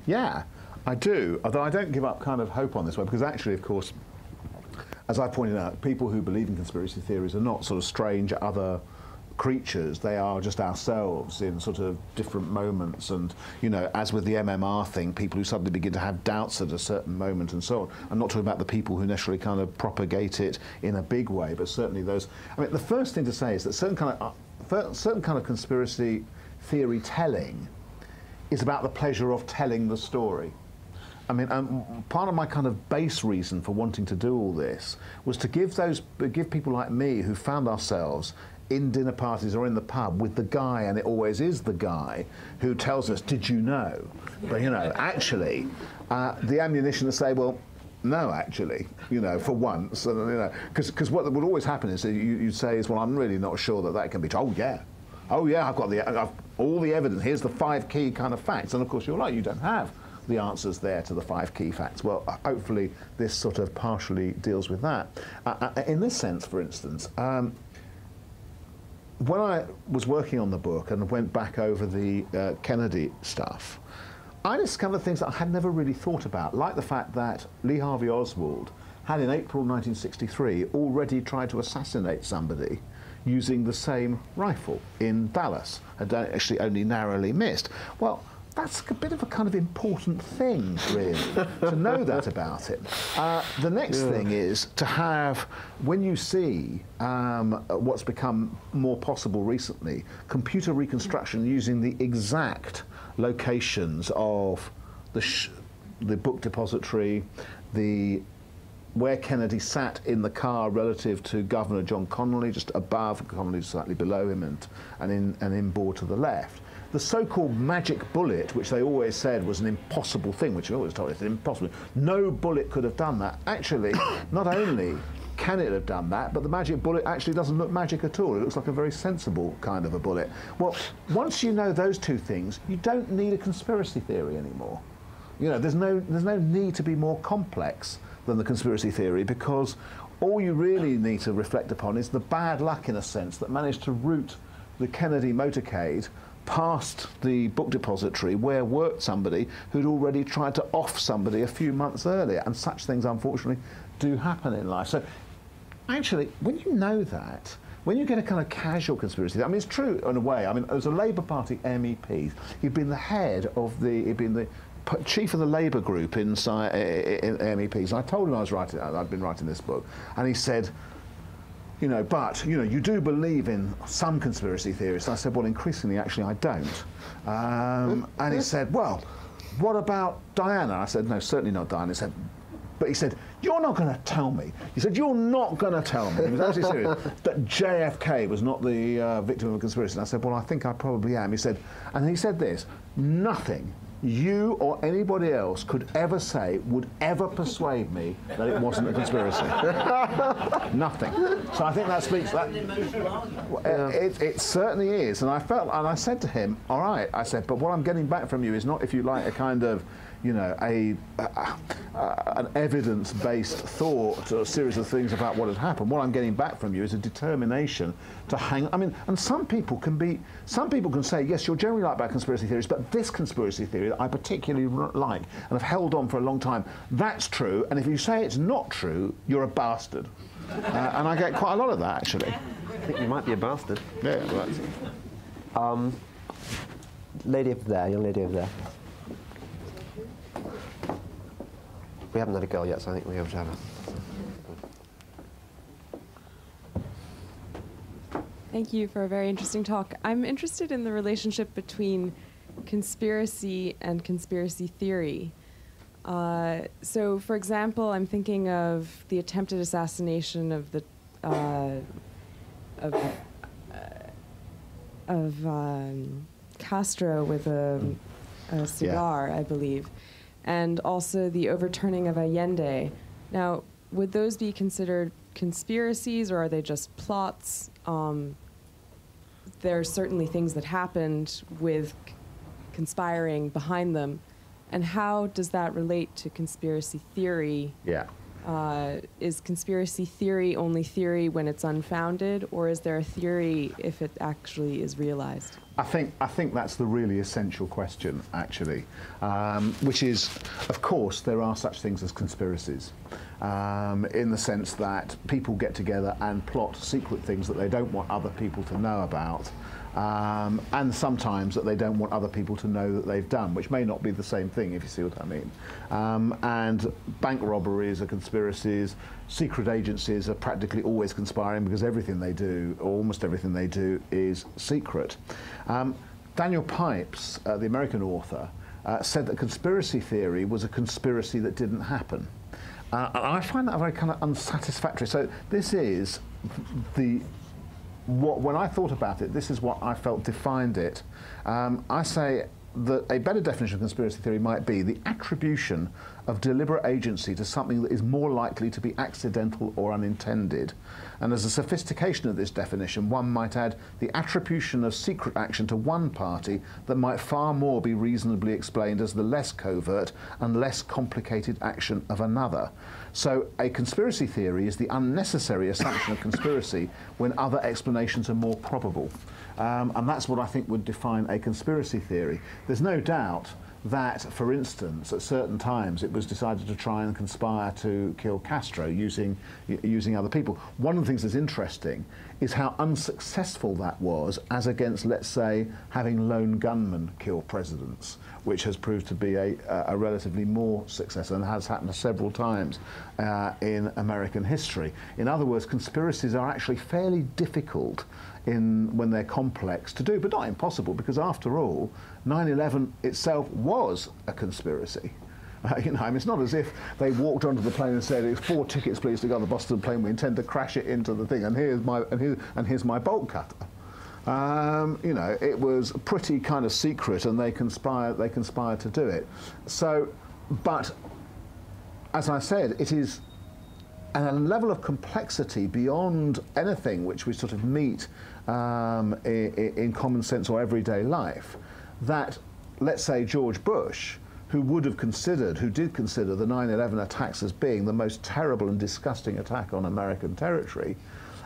S2: Yeah. I do, although I don't give up kind of hope on this one, because actually, of course, as I pointed out, people who believe in conspiracy theories are not sort of strange other creatures. They are just ourselves in sort of different moments. And, you know, as with the MMR thing, people who suddenly begin to have doubts at a certain moment and so on. I'm not talking about the people who necessarily kind of propagate it in a big way, but certainly those. I mean, the first thing to say is that certain kind of conspiracy theory telling is about the pleasure of telling the story. I mean, part of my kind of base reason for wanting to do all this was to give people like me who found ourselves in dinner parties or in the pub with the guy, and it always is the guy, who tells us, did you know? But, you know, actually, the ammunition to say, well, no, actually, you know, for once, and, you know, because what would always happen is that you'd say is, well, I'm really not sure that can be true. Oh yeah, I've got all the evidence. Here's the 5 key kind of facts, and of course you're right, you don't have the answers there to the 5 key facts. Well, hopefully this sort of partially deals with that. In this sense, for instance, when I was working on the book and went back over the Kennedy stuff, I discovered things that I had never really thought about, like the fact that Lee Harvey Oswald had in April 1963 already tried to assassinate somebody using the same rifle in Dallas, had actually only narrowly missed. Well, that's a bit of a kind of important thing, really, to know that about him. The next thing is to have, when you see what's become more possible recently, computer reconstruction using the exact locations of the book depository, where Kennedy sat in the car relative to Governor John Connolly, just above, Connolly slightly below him, and in board to the left. The so-called magic bullet, which they always said was an impossible thing, which we always told us it's impossible. No bullet could have done that. Actually, not only can it have done that, but the magic bullet actually doesn't look magic at all. It looks like a very sensible kind of a bullet. Well, once you know those two things, you don't need a conspiracy theory anymore. You know, there's no need to be more complex than the conspiracy theory, because all you really need to reflect upon is the bad luck, in a sense, that managed to route the Kennedy motorcade past the book depository where worked somebody who'd already tried to off somebody a few months earlier, and such things unfortunately do happen in life. So actually, when you know that, when you get a kind of casual conspiracy, I mean, it's true in a way. I mean, as a Labour Party MEP, he'd been the head of he'd been the chief of the Labour group in MEPs. And I told him I'd been writing this book, and he said, you know, but, you know, you do believe in some conspiracy theories. And I said, well, increasingly, actually, I don't. And he said, well, what about Diana? I said, no, certainly not Diana. He said, but he said, you're not going to tell me. He said, you're not going to tell me. He was actually serious, that JFK was not the victim of a conspiracy. And I said, well, I think I probably am. He said this, nothing you or anybody else could ever say would ever persuade me that it wasn't a conspiracy. Nothing. So I think that speaks. It certainly is. And I said to him, all right, I said, but what I'm getting back from you is not, if you like, a kind of, you know, an evidence-based thought or a series of things about what had happened. What I'm getting back from you is a determination to hang. I mean, and some people can say, yes, you're generally right about conspiracy theories, but this conspiracy theory that I particularly like and have held on for a long time, that's true. And if you say it's not true, you're a bastard. And I get quite a lot of that, actually.
S1: I think you might be a bastard.
S2: Yeah. Well,
S1: lady over there, young lady over there. We haven't had a girl yet, so I think we have to have her.
S6: Thank you for a very interesting talk. I'm interested in the relationship between conspiracy and conspiracy theory. So, for example, I'm thinking of the attempted assassination of the Castro with a cigar, I believe, and also the overturning of Allende. Now, would those be considered conspiracies, or are they just plots? There are certainly things that happened with conspiring behind them. And how does that relate to conspiracy theory?
S2: yeah.
S6: Is conspiracy theory only theory when it's unfounded, or is there a theory if it actually is realized?
S2: I think that's the really essential question, actually, which is, of course, there are such things as conspiracies, in the sense that people get together and plot secret things that they don't want other people to know about, and sometimes that they don't want other people to know that they've done, which may not be the same thing, if you see what I mean. And bank robberies are conspiracies. Secret agencies are practically always conspiring because everything they do, or almost everything they do, is secret. Daniel Pipes, the American author, said that conspiracy theory was a conspiracy that didn't happen. And I find that very kind of unsatisfactory. So this is when I thought about it, this is what I felt defined it. I say that a better definition of conspiracy theory might be the attribution of deliberate agency to something that is more likely to be accidental or unintended. And as a sophistication of this definition, one might add the attribution of secret action to one party that might far more be reasonably explained as the less covert and less complicated action of another. So a conspiracy theory is the unnecessary assumption of conspiracy when other explanations are more probable. And that's what I think would define a conspiracy theory. There's no doubt that, for instance, at certain times it was decided to try and conspire to kill Castro using other people. One of the things that's interesting is how unsuccessful that was as against, let's say, having lone gunmen kill presidents, which has proved to be a relatively more success and has happened several times in American history. In other words, conspiracies are actually fairly difficult when they're complex to do, but not impossible, because after all, 9/11 itself was a conspiracy. You know, I mean, it's not as if they walked onto the plane and said, "It's 4 tickets, please, to go on the Boston plane. We intend to crash it into the thing, and here's my bolt cutter." You know, it was pretty kind of secret, and they conspired to do it. So, but as I said, it is at a level of complexity beyond anything which we sort of meet in common sense or everyday life, that, let's say, George Bush, who did consider the 9/11 attacks as being the most terrible and disgusting attack on American territory,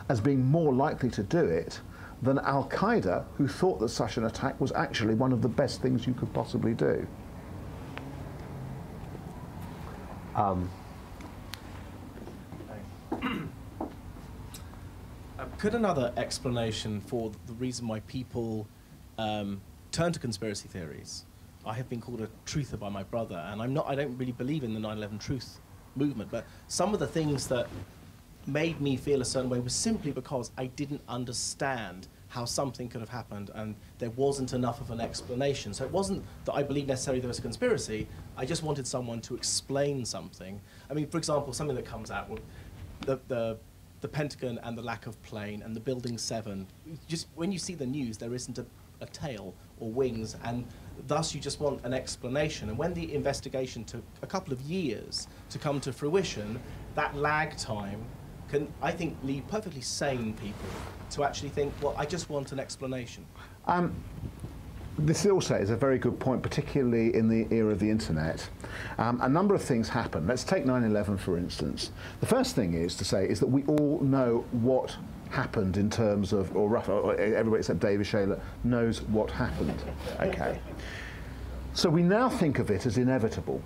S2: as being more likely to do it than Al-Qaeda, who thought that such an attack was actually one of the best things you could possibly do.
S7: Could another explanation for the reason why people turn to conspiracy theories? I have been called a truther by my brother, and I don't really believe in the 9/11 truth movement, but some of the things that made me feel a certain way was simply because I didn't understand how something could have happened, and there wasn't enough of an explanation. So it wasn't that I believed necessarily there was a conspiracy, I just wanted someone to explain something. I mean, for example, something that comes out, the Pentagon and the lack of plane and the Building 7, just when you see the news, there isn't a tail or wings, and thus you just want an explanation. And when the investigation took a couple of years to come to fruition, that lag time can, I think, lead perfectly sane people to actually think, well, I just want an explanation.
S2: This also is a very good point, particularly in the era of the internet. A number of things happen. Let's take 9/11, for instance. The first thing is that we all know what happened in terms of, or everybody except David Shayler knows what happened. Okay. So we now think of it as inevitable.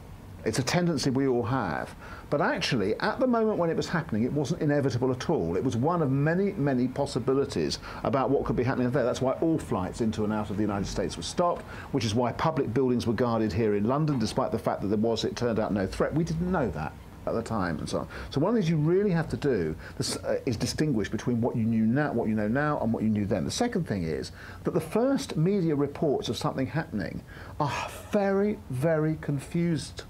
S2: It's a tendency we all have. But actually, at the moment when it was happening, it wasn't inevitable at all. It was one of many, many possibilities about what could be happening there. That's why all flights into and out of the United States were stopped, which is why public buildings were guarded here in London, despite the fact that there was, it turned out, no threat. We didn't know that at the time, and so on. So one of the things you really have to do is distinguish between what you knew now, what you know now, and what you knew then. The second thing is that the first media reports of something happening are very, very confused.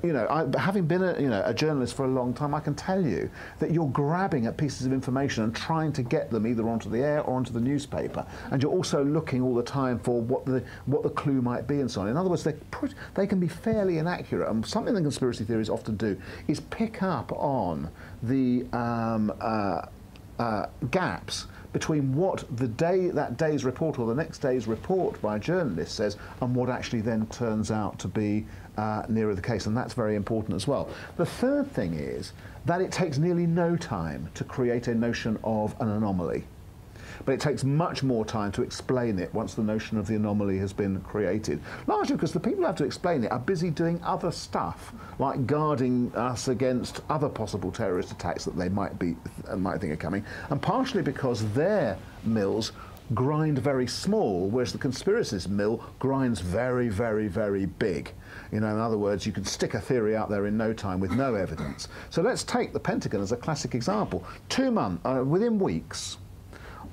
S2: Having been a journalist for a long time, I can tell you that you're grabbing at pieces of information and trying to get them either onto the air or onto the newspaper, and you're also looking all the time for what the clue might be and so on. In other words, they can be fairly inaccurate, and something that conspiracy theories often do is pick up on the gaps between what that day's report or the next day's report by a journalist says and what actually then turns out to be nearer the case, and that's very important as well. The third thing is that it takes nearly no time to create a notion of an anomaly. But it takes much more time to explain it once the notion of the anomaly has been created. Largely because the people who have to explain it are busy doing other stuff, like guarding us against other possible terrorist attacks that they might think are coming, and partially because their mills grind very small, whereas the conspiracist mill grinds very, very, very big. In other words, you can stick a theory out there in no time with no evidence. So let's take the Pentagon as a classic example. Within weeks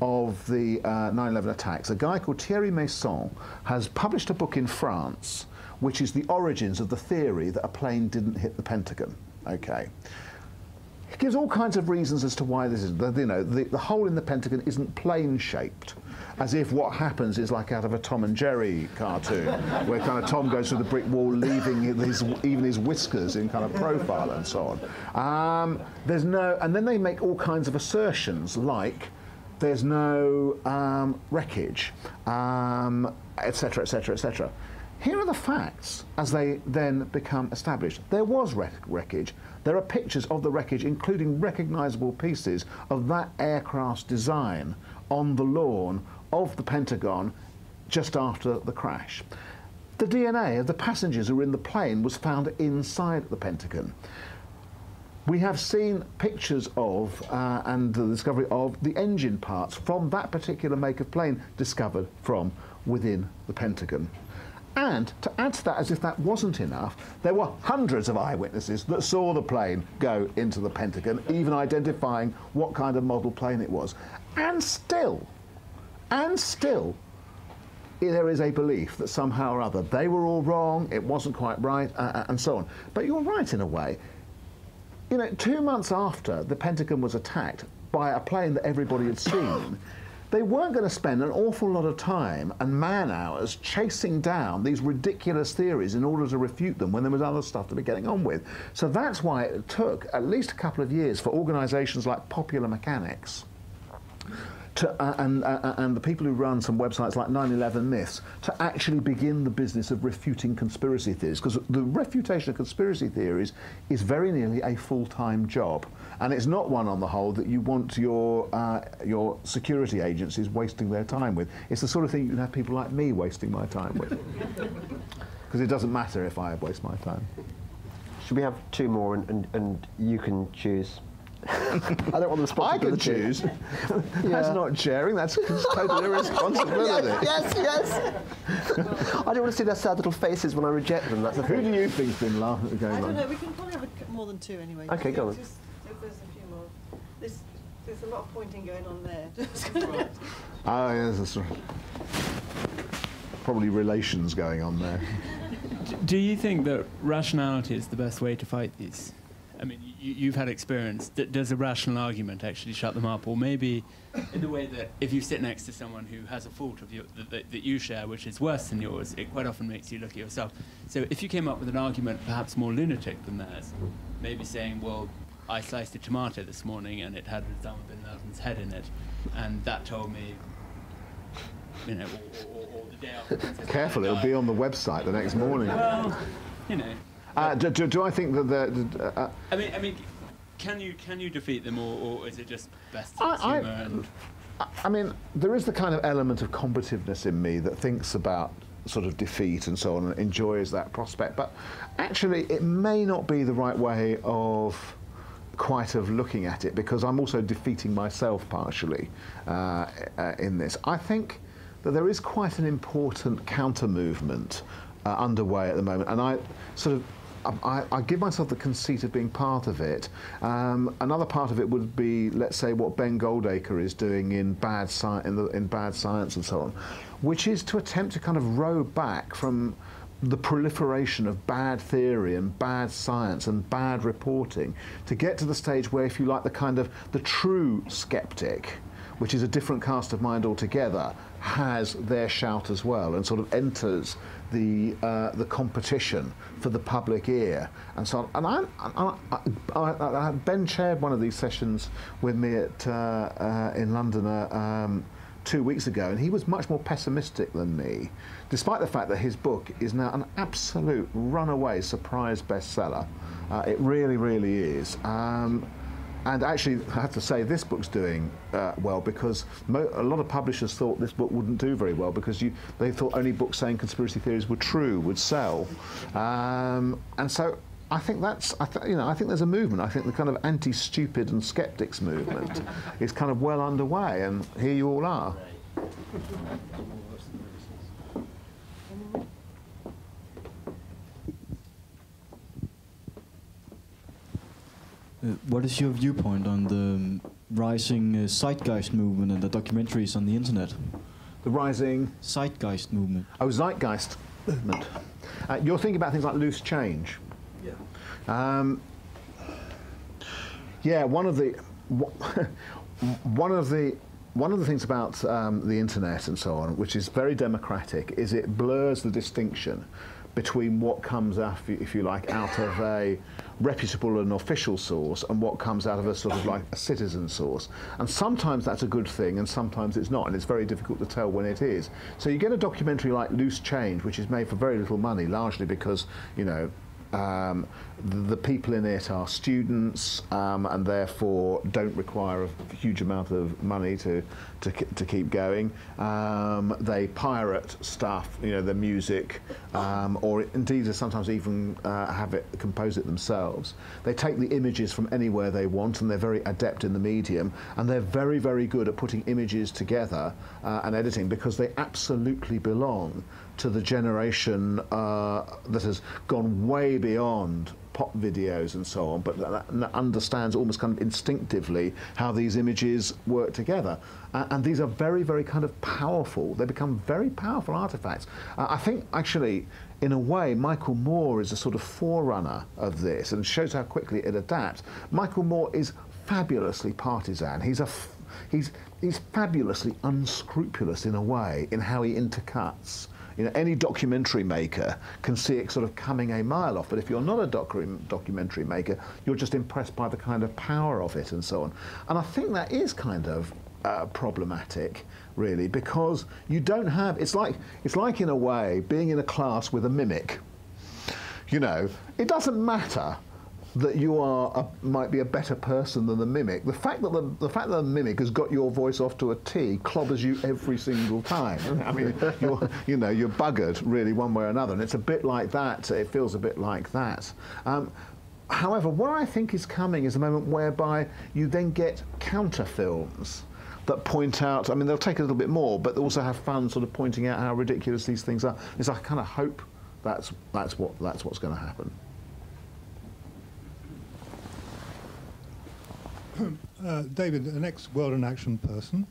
S2: of the 9/11 attacks, a guy called Thierry Meyssan has published a book in France, which is the origins of the theory that a plane didn't hit the Pentagon. Okay. He gives all kinds of reasons as to why this is. The hole in the Pentagon isn't plane-shaped, as if what happens is like out of a Tom and Jerry cartoon, where kind of Tom goes through the brick wall, leaving even his whiskers in kind of profile and so on. And then they make all kinds of assertions like there's no wreckage, etc., etc., etc. Here are the facts as they then become established. There was wreckage. There are pictures of the wreckage, including recognisable pieces of that aircraft's design on the lawn of the Pentagon just after the crash. The DNA of the passengers who were in the plane was found inside the Pentagon. We have seen pictures of and the discovery of the engine parts from that particular make of plane discovered from within the Pentagon. And to add to that, as if that wasn't enough, there were hundreds of eyewitnesses that saw the plane go into the Pentagon, even identifying what kind of model plane it was. And still, there is a belief that somehow or other they were all wrong, it wasn't quite right, and so on. But you're right in a way. 2 months after the Pentagon was attacked by a plane that everybody had seen, they weren't going to spend an awful lot of time and man-hours chasing down these ridiculous theories in order to refute them when there was other stuff to be getting on with. So that's why it took at least a couple of years for organisations like Popular Mechanics and the people who run some websites like 9/11 Myths to actually begin the business of refuting conspiracy theories, because the refutation of conspiracy theories is very nearly a full-time job, and it's not one on the whole that you want your security agencies wasting their time with. It's the sort of thing you can have people like me wasting my time with, because it doesn't matter if I waste my time.
S1: Should we have two more and you can choose? I don't want the responsibility.
S2: I can choose. That's not sharing, that's total irresponsibility.
S1: Yes. I don't want to see their sad little faces when I reject them. That's the
S2: Who
S1: thing.
S2: do you think's been laughing at going
S8: I don't
S2: on?
S8: know, we can probably have more than two anyway.
S1: Okay, go on.
S8: Just, if there's a few more. There's a lot of pointing going on there.
S2: Oh, yes, that's right. Probably relations going on there.
S9: Do you think that rationality is the best way to fight these? I mean, you've had experience. Does a rational argument actually shut them up? Or maybe in the way that if you sit next to someone who has a fault of that you share, which is worse than yours, it quite often makes you look at yourself. So if you came up with an argument perhaps more lunatic than theirs, maybe saying, well, I sliced a tomato this morning and it had Osama bin Laden's head in it, and that told me, you know, or the day after.
S2: Careful, it'll be on the website the next morning.
S9: Well, you know.
S2: Do I think that
S9: I mean, can you defeat them, or is it just best to humour and?
S2: I mean, there is the kind of element of combativeness in me that thinks about sort of defeat and so on and enjoys that prospect. But actually, it may not be the right way of looking at it, because I'm also defeating myself partially in this. I think that there is quite an important counter movement underway at the moment, and I give myself the conceit of being part of it. Another part of it would be, let's say, what Ben Goldacre is doing in bad science and so on, which is to attempt to kind of row back from the proliferation of bad theory and bad science and bad reporting to get to the stage where, if you like, the true skeptic, which is a different cast of mind altogether, has their shout as well and sort of enters the competition for the public ear and so on. And Ben chaired one of these sessions with me in London 2 weeks ago, and he was much more pessimistic than me, despite the fact that his book is now an absolute runaway surprise bestseller. It really, really is. And actually, I have to say, this book's doing well, because a lot of publishers thought this book wouldn't do very well, because they thought only books saying conspiracy theories were true would sell. And so I think I think there's a movement. I think the kind of anti-stupid and skeptics movement is kind of well underway, and here you all are.
S10: What is your viewpoint on the rising zeitgeist movement and the documentaries on the internet?
S2: The rising
S10: zeitgeist movement.
S2: Oh, zeitgeist movement. You're thinking about things like loose change. Yeah. Yeah. One of the things about the internet and so on, which is very democratic, is it blurs the distinction between what comes out, if you like, out of a reputable and official source and what comes out of a sort of like a citizen source. And sometimes that's a good thing and sometimes it's not, and it's very difficult to tell when it is. So you get a documentary like Loose Change, which is made for very little money, largely because, you know, the people in it are students and therefore don't require a huge amount of money to keep going. They pirate stuff, you know, the music, or indeed sometimes even compose it themselves. They take the images from anywhere they want, and they're very adept in the medium, and they're very, very good at putting images together and editing, because they absolutely belong to the generation that has gone way beyond pop videos and so on, but that understands almost kind of instinctively how these images work together. And these are very, very kind of powerful. They become very powerful artifacts. I think, actually, in a way, Michael Moore is a sort of forerunner of this, and shows how quickly it adapts. Michael Moore is fabulously partisan. He's fabulously unscrupulous in a way in how he intercuts. You know, any documentary maker can see it sort of coming a mile off, but if you're not a documentary maker, you're just impressed by the kind of power of it and so on. And I think that is kind of problematic, really, because you don't have. It's like in a way being in a class with a mimic. You know, it doesn't matter that you might be a better person than the mimic. The fact that the mimic has got your voice off to a T clobbers you every single time. I mean, you're buggered really one way or another, and it's a bit like that. It feels a bit like that. However, what I think is coming is a moment whereby you then get counter films that point out. I mean, they'll take a little bit more, but they also have fun, sort of pointing out how ridiculous these things are. I kind of hope that's what's going to happen.
S11: David, an ex-World in Action person,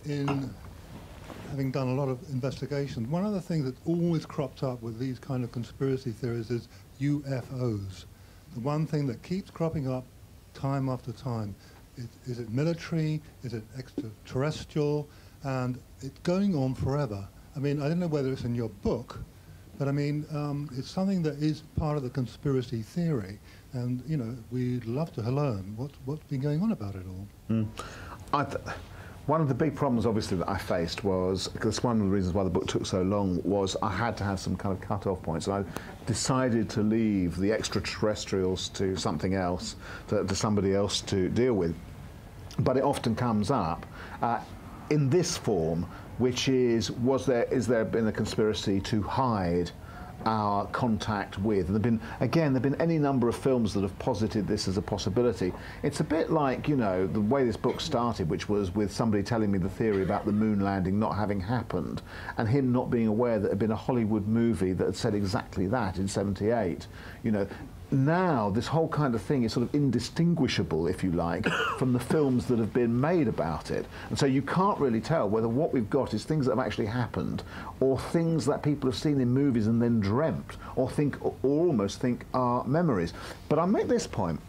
S11: in having done a lot of investigation, one of the things that's always cropped up with these kind of conspiracy theories is UFOs. The one thing that keeps cropping up time after time. Is it military? Is it extraterrestrial? And it's going on forever. I mean, I don't know whether it's in your book, but I mean, it's something that is part of the conspiracy theory. And, you know, we'd love to learn what's been going on about it all.
S2: One of the big problems, obviously, that I faced was, because one of the reasons why the book took so long was I had to have some kind of cut-off points. And I decided to leave the extraterrestrials to something else, to somebody else to deal with. But it often comes up in this form, which is is there been a conspiracy to hide our contact with? And there've been any number of films that have posited this as a possibility. It's a bit like, you know, the way this book started, which was with somebody telling me the theory about the moon landing not having happened, and him not being aware that there had been a Hollywood movie that had said exactly that in '78. You know, now this whole kind of thing is sort of indistinguishable, if you like, from the films that have been made about it. And so you can't really tell whether what we've got is things that have actually happened, or things that people have seen in movies and then dreamt, or almost think are memories. But I make this point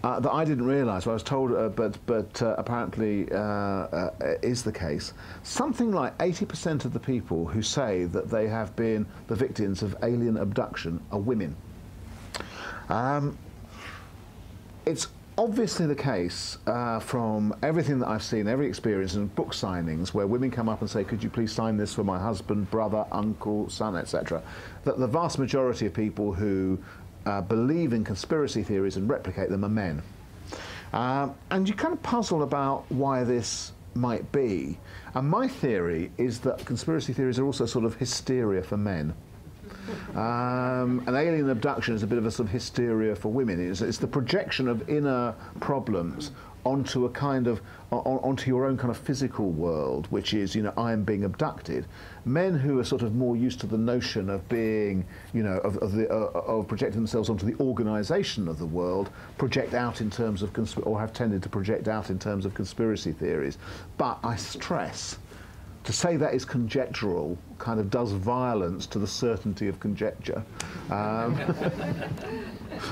S2: that I didn't realise, I was told, but apparently is the case. Something like 80% of the people who say that they have been the victims of alien abduction are women. It's obviously the case from everything that I've seen, every experience, and book signings where women come up and say, could you please sign this for my husband, brother, uncle, son, etc., that the vast majority of people who believe in conspiracy theories and replicate them are men. And you kind of puzzle about why this might be. And my theory is that conspiracy theories are also sort of hysteria for men. An alien abduction is a bit of a sort of hysteria for women. It's the projection of inner problems onto a kind of onto your own kind of physical world, which is, you know, I am being abducted. Men who are sort of more used to the notion of being, you know, of projecting themselves onto the organisation of the world, project out in terms of or have tended to project out in terms of conspiracy theories. But I stress, to say that is conjectural kind of does violence to the certainty of conjecture. I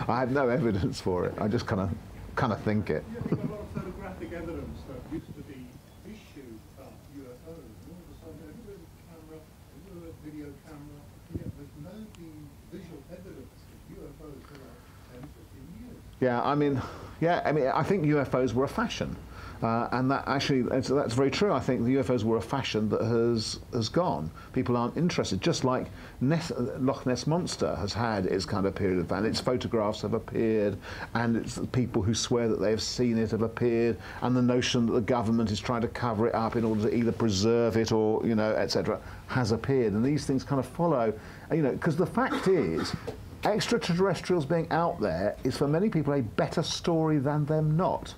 S2: have no evidence for it. I just kind of think it.
S11: Yeah, there's a lot of photographic evidence that used to be issued about UFOs, and all of a sudden, everywhere with a camera, everywhere with a video camera, yet there's no visual evidence that UFOs for like 10, 15 years.
S2: Yeah, I mean, I think UFOs were a fashion. And that actually, that's very true. I think the UFOs were a fashion that has gone. People aren't interested, just like Loch Ness Monster has had its kind of period of ban. Its photographs have appeared, and it's people who swear that they have seen it have appeared, and the notion that the government is trying to cover it up in order to either preserve it or, you know, etc., has appeared. And these things kind of follow, you know, because the fact is, extraterrestrials being out there is for many people a better story than them not.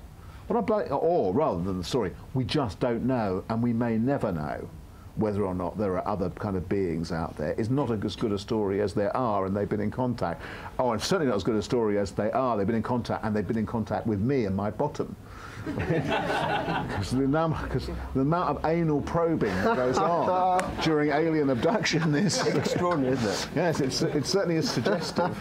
S2: Or rather than the story, we just don't know, and we may never know whether or not there are other kind of beings out there. It's not as good a story as there are, and they've been in contact. Oh, and certainly not as good a story as they are. They've been in contact, and they've been in contact with me and my bottom. Because the amount of anal probing that goes on during alien abduction is
S1: extraordinary, isn't it?
S2: Yes, it certainly is suggestive.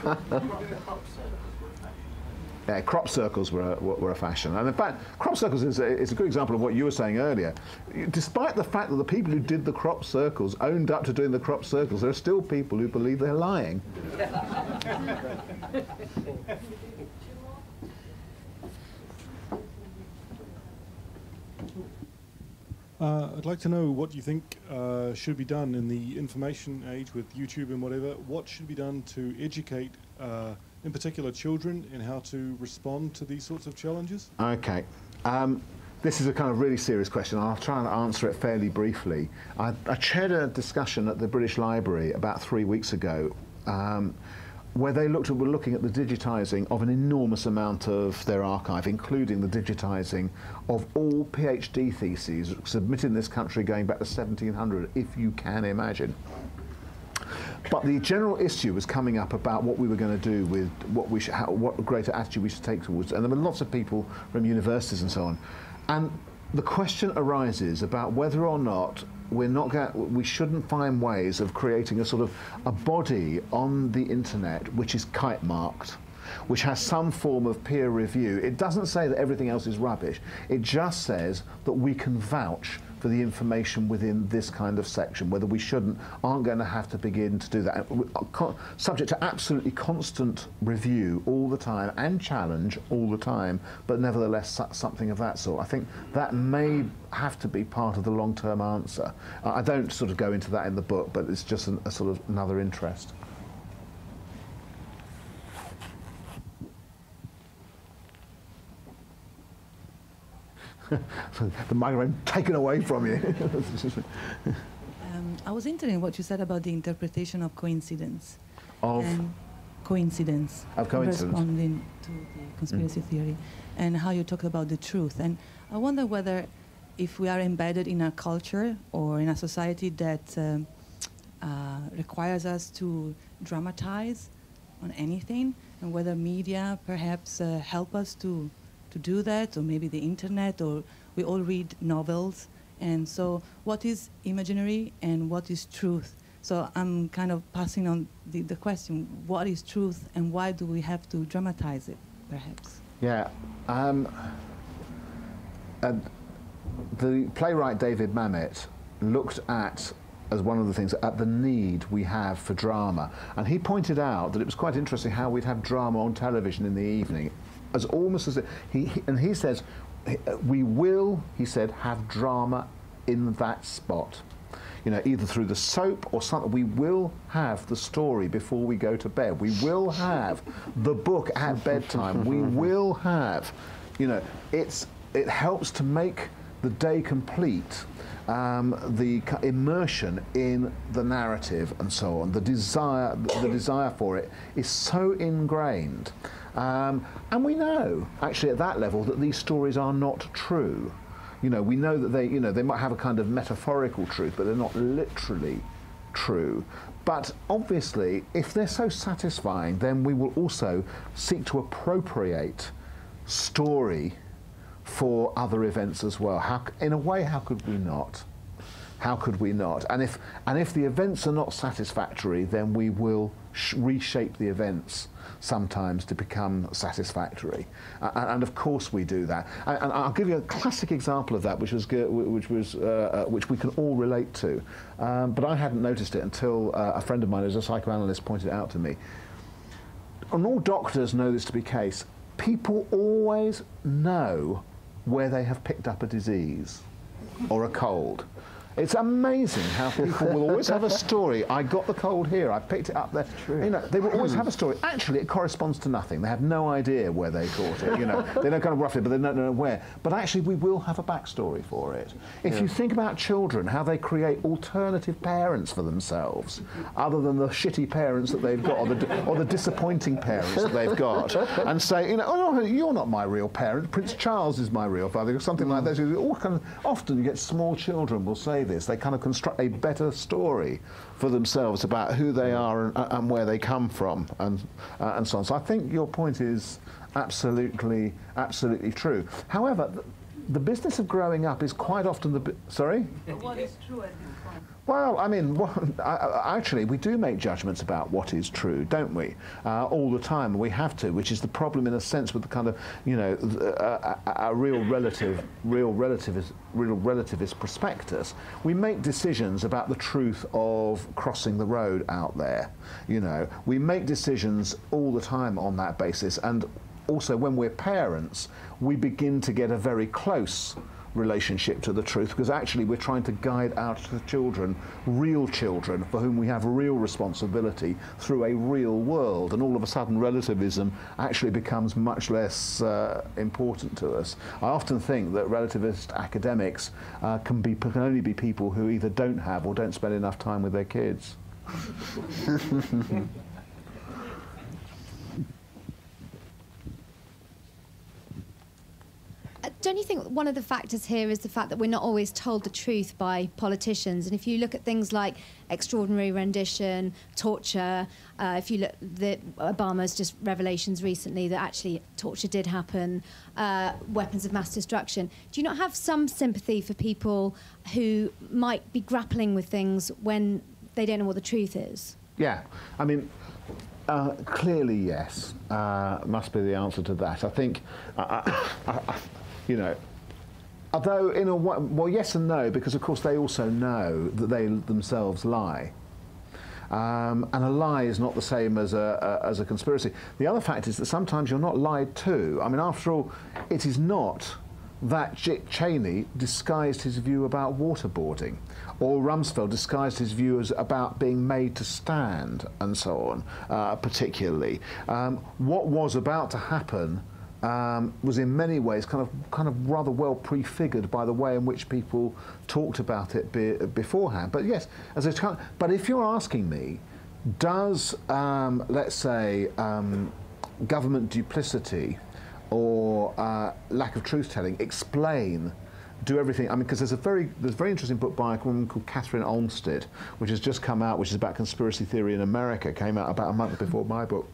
S2: Yeah, crop circles were a fashion. And in fact, crop circles is a good example of what you were saying earlier. Despite the fact that the people who did the crop circles owned up to doing the crop circles, there are still people who believe they're lying.
S12: I'd like to know what you think should be done in the information age with YouTube and whatever. What should be done to educate, in particular, children in how to respond to these sorts of challenges?
S2: Okay. This is a kind of really serious question. I'll try and answer it fairly briefly. I chaired a discussion at the British Library about 3 weeks ago where they were looking at the digitising of an enormous amount of their archive, including the digitising of all PhD theses submitted in this country going back to 1700, if you can imagine. But the general issue was coming up about what we were going to do with what greater attitude we should take towards, and there were lots of people from universities and so on. And the question arises about whether or not we shouldn't find ways of creating a sort of a body on the internet which is kite marked, which has some form of peer review. It doesn't say that everything else is rubbish. It just says that we can vouch for the information within this kind of section, whether we aren't going to have to begin to do that. Subject to absolutely constant review all the time and challenge all the time, but nevertheless something of that sort. I think that may have to be part of the long-term answer. I don't sort of go into that in the book, but it's just a sort of another interest. The microphone taken away from you.
S13: I was interested in what you said about the interpretation of coincidence.
S2: Of
S13: coincidence.
S2: Of coincidence.
S13: Responding to the conspiracy theory, and how you talked about the truth. And I wonder whether, if we are embedded in a culture or in a society that requires us to dramatize on anything, and whether media perhaps help us to do that, or maybe the internet, or we all read novels. And so what is imaginary and what is truth? So I'm kind of passing on the question, what is truth and why do we have to dramatize it, perhaps?
S2: Yeah. The playwright David Mamet looked at, as one of the things, at the need we have for drama. And he pointed out that it was quite interesting how we'd have drama on television in the evening, as almost as he says, we will, he said, have drama in that spot. You know, either through the soap or something. We will have the story before we go to bed. We will have the book at bedtime. We will have, you know, it helps to make the day complete. The immersion in the narrative and so on, the desire for it is so ingrained. And we know, actually, at that level, that these stories are not true. You know, we know that they might have a kind of metaphorical truth, but they're not literally true. But obviously, if they're so satisfying, then we will also seek to appropriate story for other events as well. In a way, how could we not? How could we not? And if the events are not satisfactory, then we will reshape the events sometimes to become satisfactory. And of course we do that. And I'll give you a classic example of that, which we can all relate to. But I hadn't noticed it until a friend of mine, who's a psychoanalyst, pointed it out to me. And all doctors know this to be the case. People always know where they have picked up a disease or a cold. It's amazing how people will always have a story. I got the cold here, I picked it up there. You know, they will always have a story. Actually, it corresponds to nothing. They have no idea where they caught it. You know, they know kind of roughly, but they don't know where. But actually, we will have a backstory for it. If you think about children, how they create alternative parents for themselves, other than the shitty parents that they've got, or the disappointing parents that they've got, and say, you know, oh no, you're not my real parent. Prince Charles is my real father, or something like that. All kind of, often you get small children will say this. They kind of construct a better story for themselves about who they are and where they come from, and so on. So I think your point is absolutely true. However, the business of growing up is quite often sorry?
S13: What is true at this point?
S2: Well, I mean, actually, we do make judgments about what is true, don't we? All the time, we have to, which is the problem in a sense with the kind of, you know, a real relativist prospectus. We make decisions about the truth of crossing the road out there. You know, we make decisions all the time on that basis, and also when we're parents, we begin to get a very close relationship to the truth, because actually we're trying to guide our children, real children, for whom we have real responsibility through a real world, and all of a sudden relativism actually becomes much less important to us. I often think that relativist academics can only be people who either don't have or don't spend enough time with their kids.
S14: Don't you think one of the factors here is the fact that we're not always told the truth by politicians? And if you look at things like extraordinary rendition, torture, if you look at Obama's just revelations recently that actually torture did happen, weapons of mass destruction, do you not have some sympathy for people who might be grappling with things when they don't know what the truth is?
S2: Yeah, I mean, clearly yes, must be the answer to that. I think, you know, although in a way, well, yes and no, because of course they also know that they themselves lie. And a lie is not the same as a conspiracy. The other fact is that sometimes you're not lied to. I mean, after all, it is not that Dick Cheney disguised his view about waterboarding, or Rumsfeld disguised his views about being made to stand, and so on, particularly. What was about to happen was in many ways kind of rather well prefigured by the way in which people talked about it beforehand. But yes, but if you're asking me, does, let's say, government duplicity or lack of truth-telling do everything? I mean, because there's a very interesting book by a woman called Catherine Olmsted, which has just come out, which is about conspiracy theory in America. Came out about a month before my book.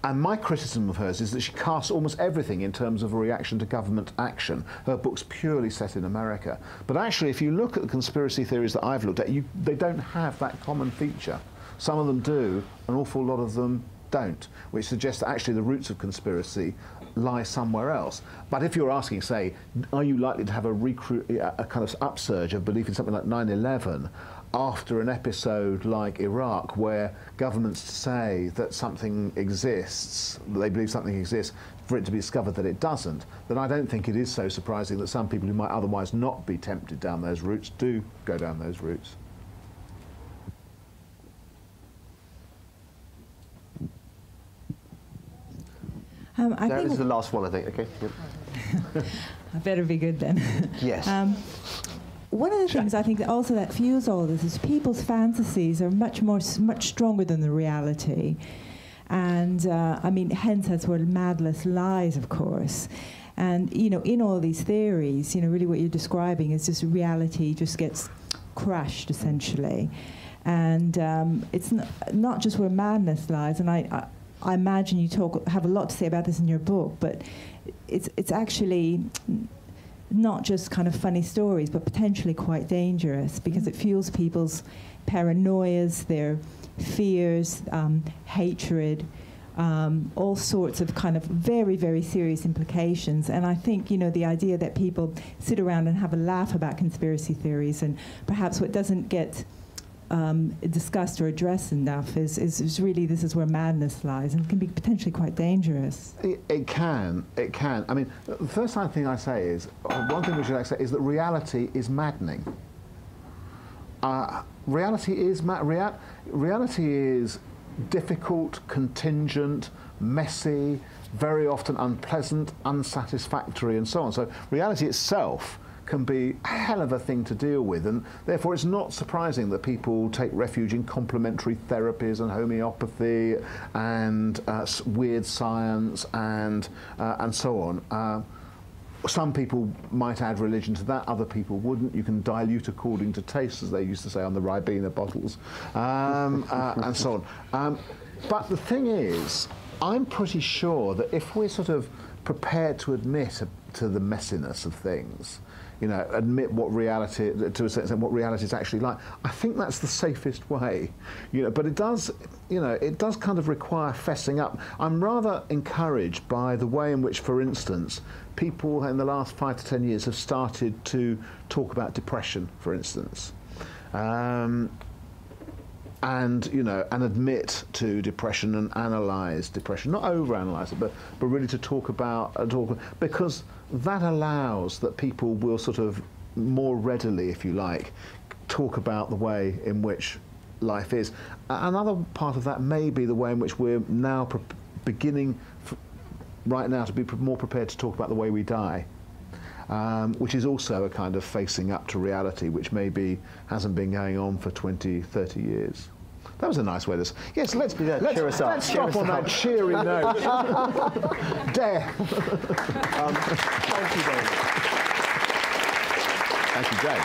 S2: And my criticism of hers is that she casts almost everything in terms of a reaction to government action. Her book's purely set in America. But actually, if you look at the conspiracy theories that I've looked at, they don't have that common feature. Some of them do, an awful lot of them don't, which suggests that actually the roots of conspiracy lie somewhere else. But if you're asking, say, are you likely to have a kind of upsurge of belief in something like 9/11, after an episode like Iraq, where governments say that something exists, that they believe something exists, for it to be discovered that it doesn't, then I don't think it is so surprising that some people who might otherwise not be tempted down those routes do go down those routes.
S1: This is the last one, I think. Okay. Yep.
S15: I better be good then.
S1: Yes.
S15: One of the things I think that also that fuels all this is people's fantasies are much stronger than the reality, and I mean, hence that's where madness lies, of course. And you know, in all these theories, you know, really what you're describing is just reality just gets crushed essentially, and it's not just where madness lies. And I imagine you have a lot to say about this in your book, but it's actually not just kind of funny stories, but potentially quite dangerous, because it fuels people's paranoias, their fears, hatred, all sorts of kind of very, very serious implications. And I think, you know, the idea that people sit around and have a laugh about conspiracy theories, and perhaps what doesn't get discussed or addressed enough is really, this is where madness lies, and can be potentially quite dangerous.
S2: It can. I mean, the first thing I say is, one thing we should say is that reality is maddening. Reality is difficult, contingent, messy, very often unpleasant, unsatisfactory, and so on. So reality itself can be a hell of a thing to deal with, and therefore it's not surprising that people take refuge in complementary therapies and homeopathy and weird science and so on. Some people might add religion to that, other people wouldn't. You can dilute according to taste, as they used to say on the Ribena bottles, and so on. But the thing is, I'm pretty sure that if we're sort of prepared to admit to the messiness of things, you know, admit what reality, to a certain extent, what reality is actually like, I think that's the safest way, you know. But it does, you know, it does kind of require fessing up. I'm rather encouraged by the way in which, for instance, people in the last 5 to 10 years have started to talk about depression, for instance. and admit to depression and analyse depression, not overanalyse it, but really to talk about because that allows that people will sort of more readily, if you like, talk about the way in which life is. Another part of that may be the way in which we're now beginning right now to be more prepared to talk about the way we die. Which is also a kind of facing up to reality, which maybe hasn't been going on for 20, 30 years. That was a nice way to... Yes, let's stop on that cheery note. Death.
S1: Thank you very much.
S2: Thank you, James.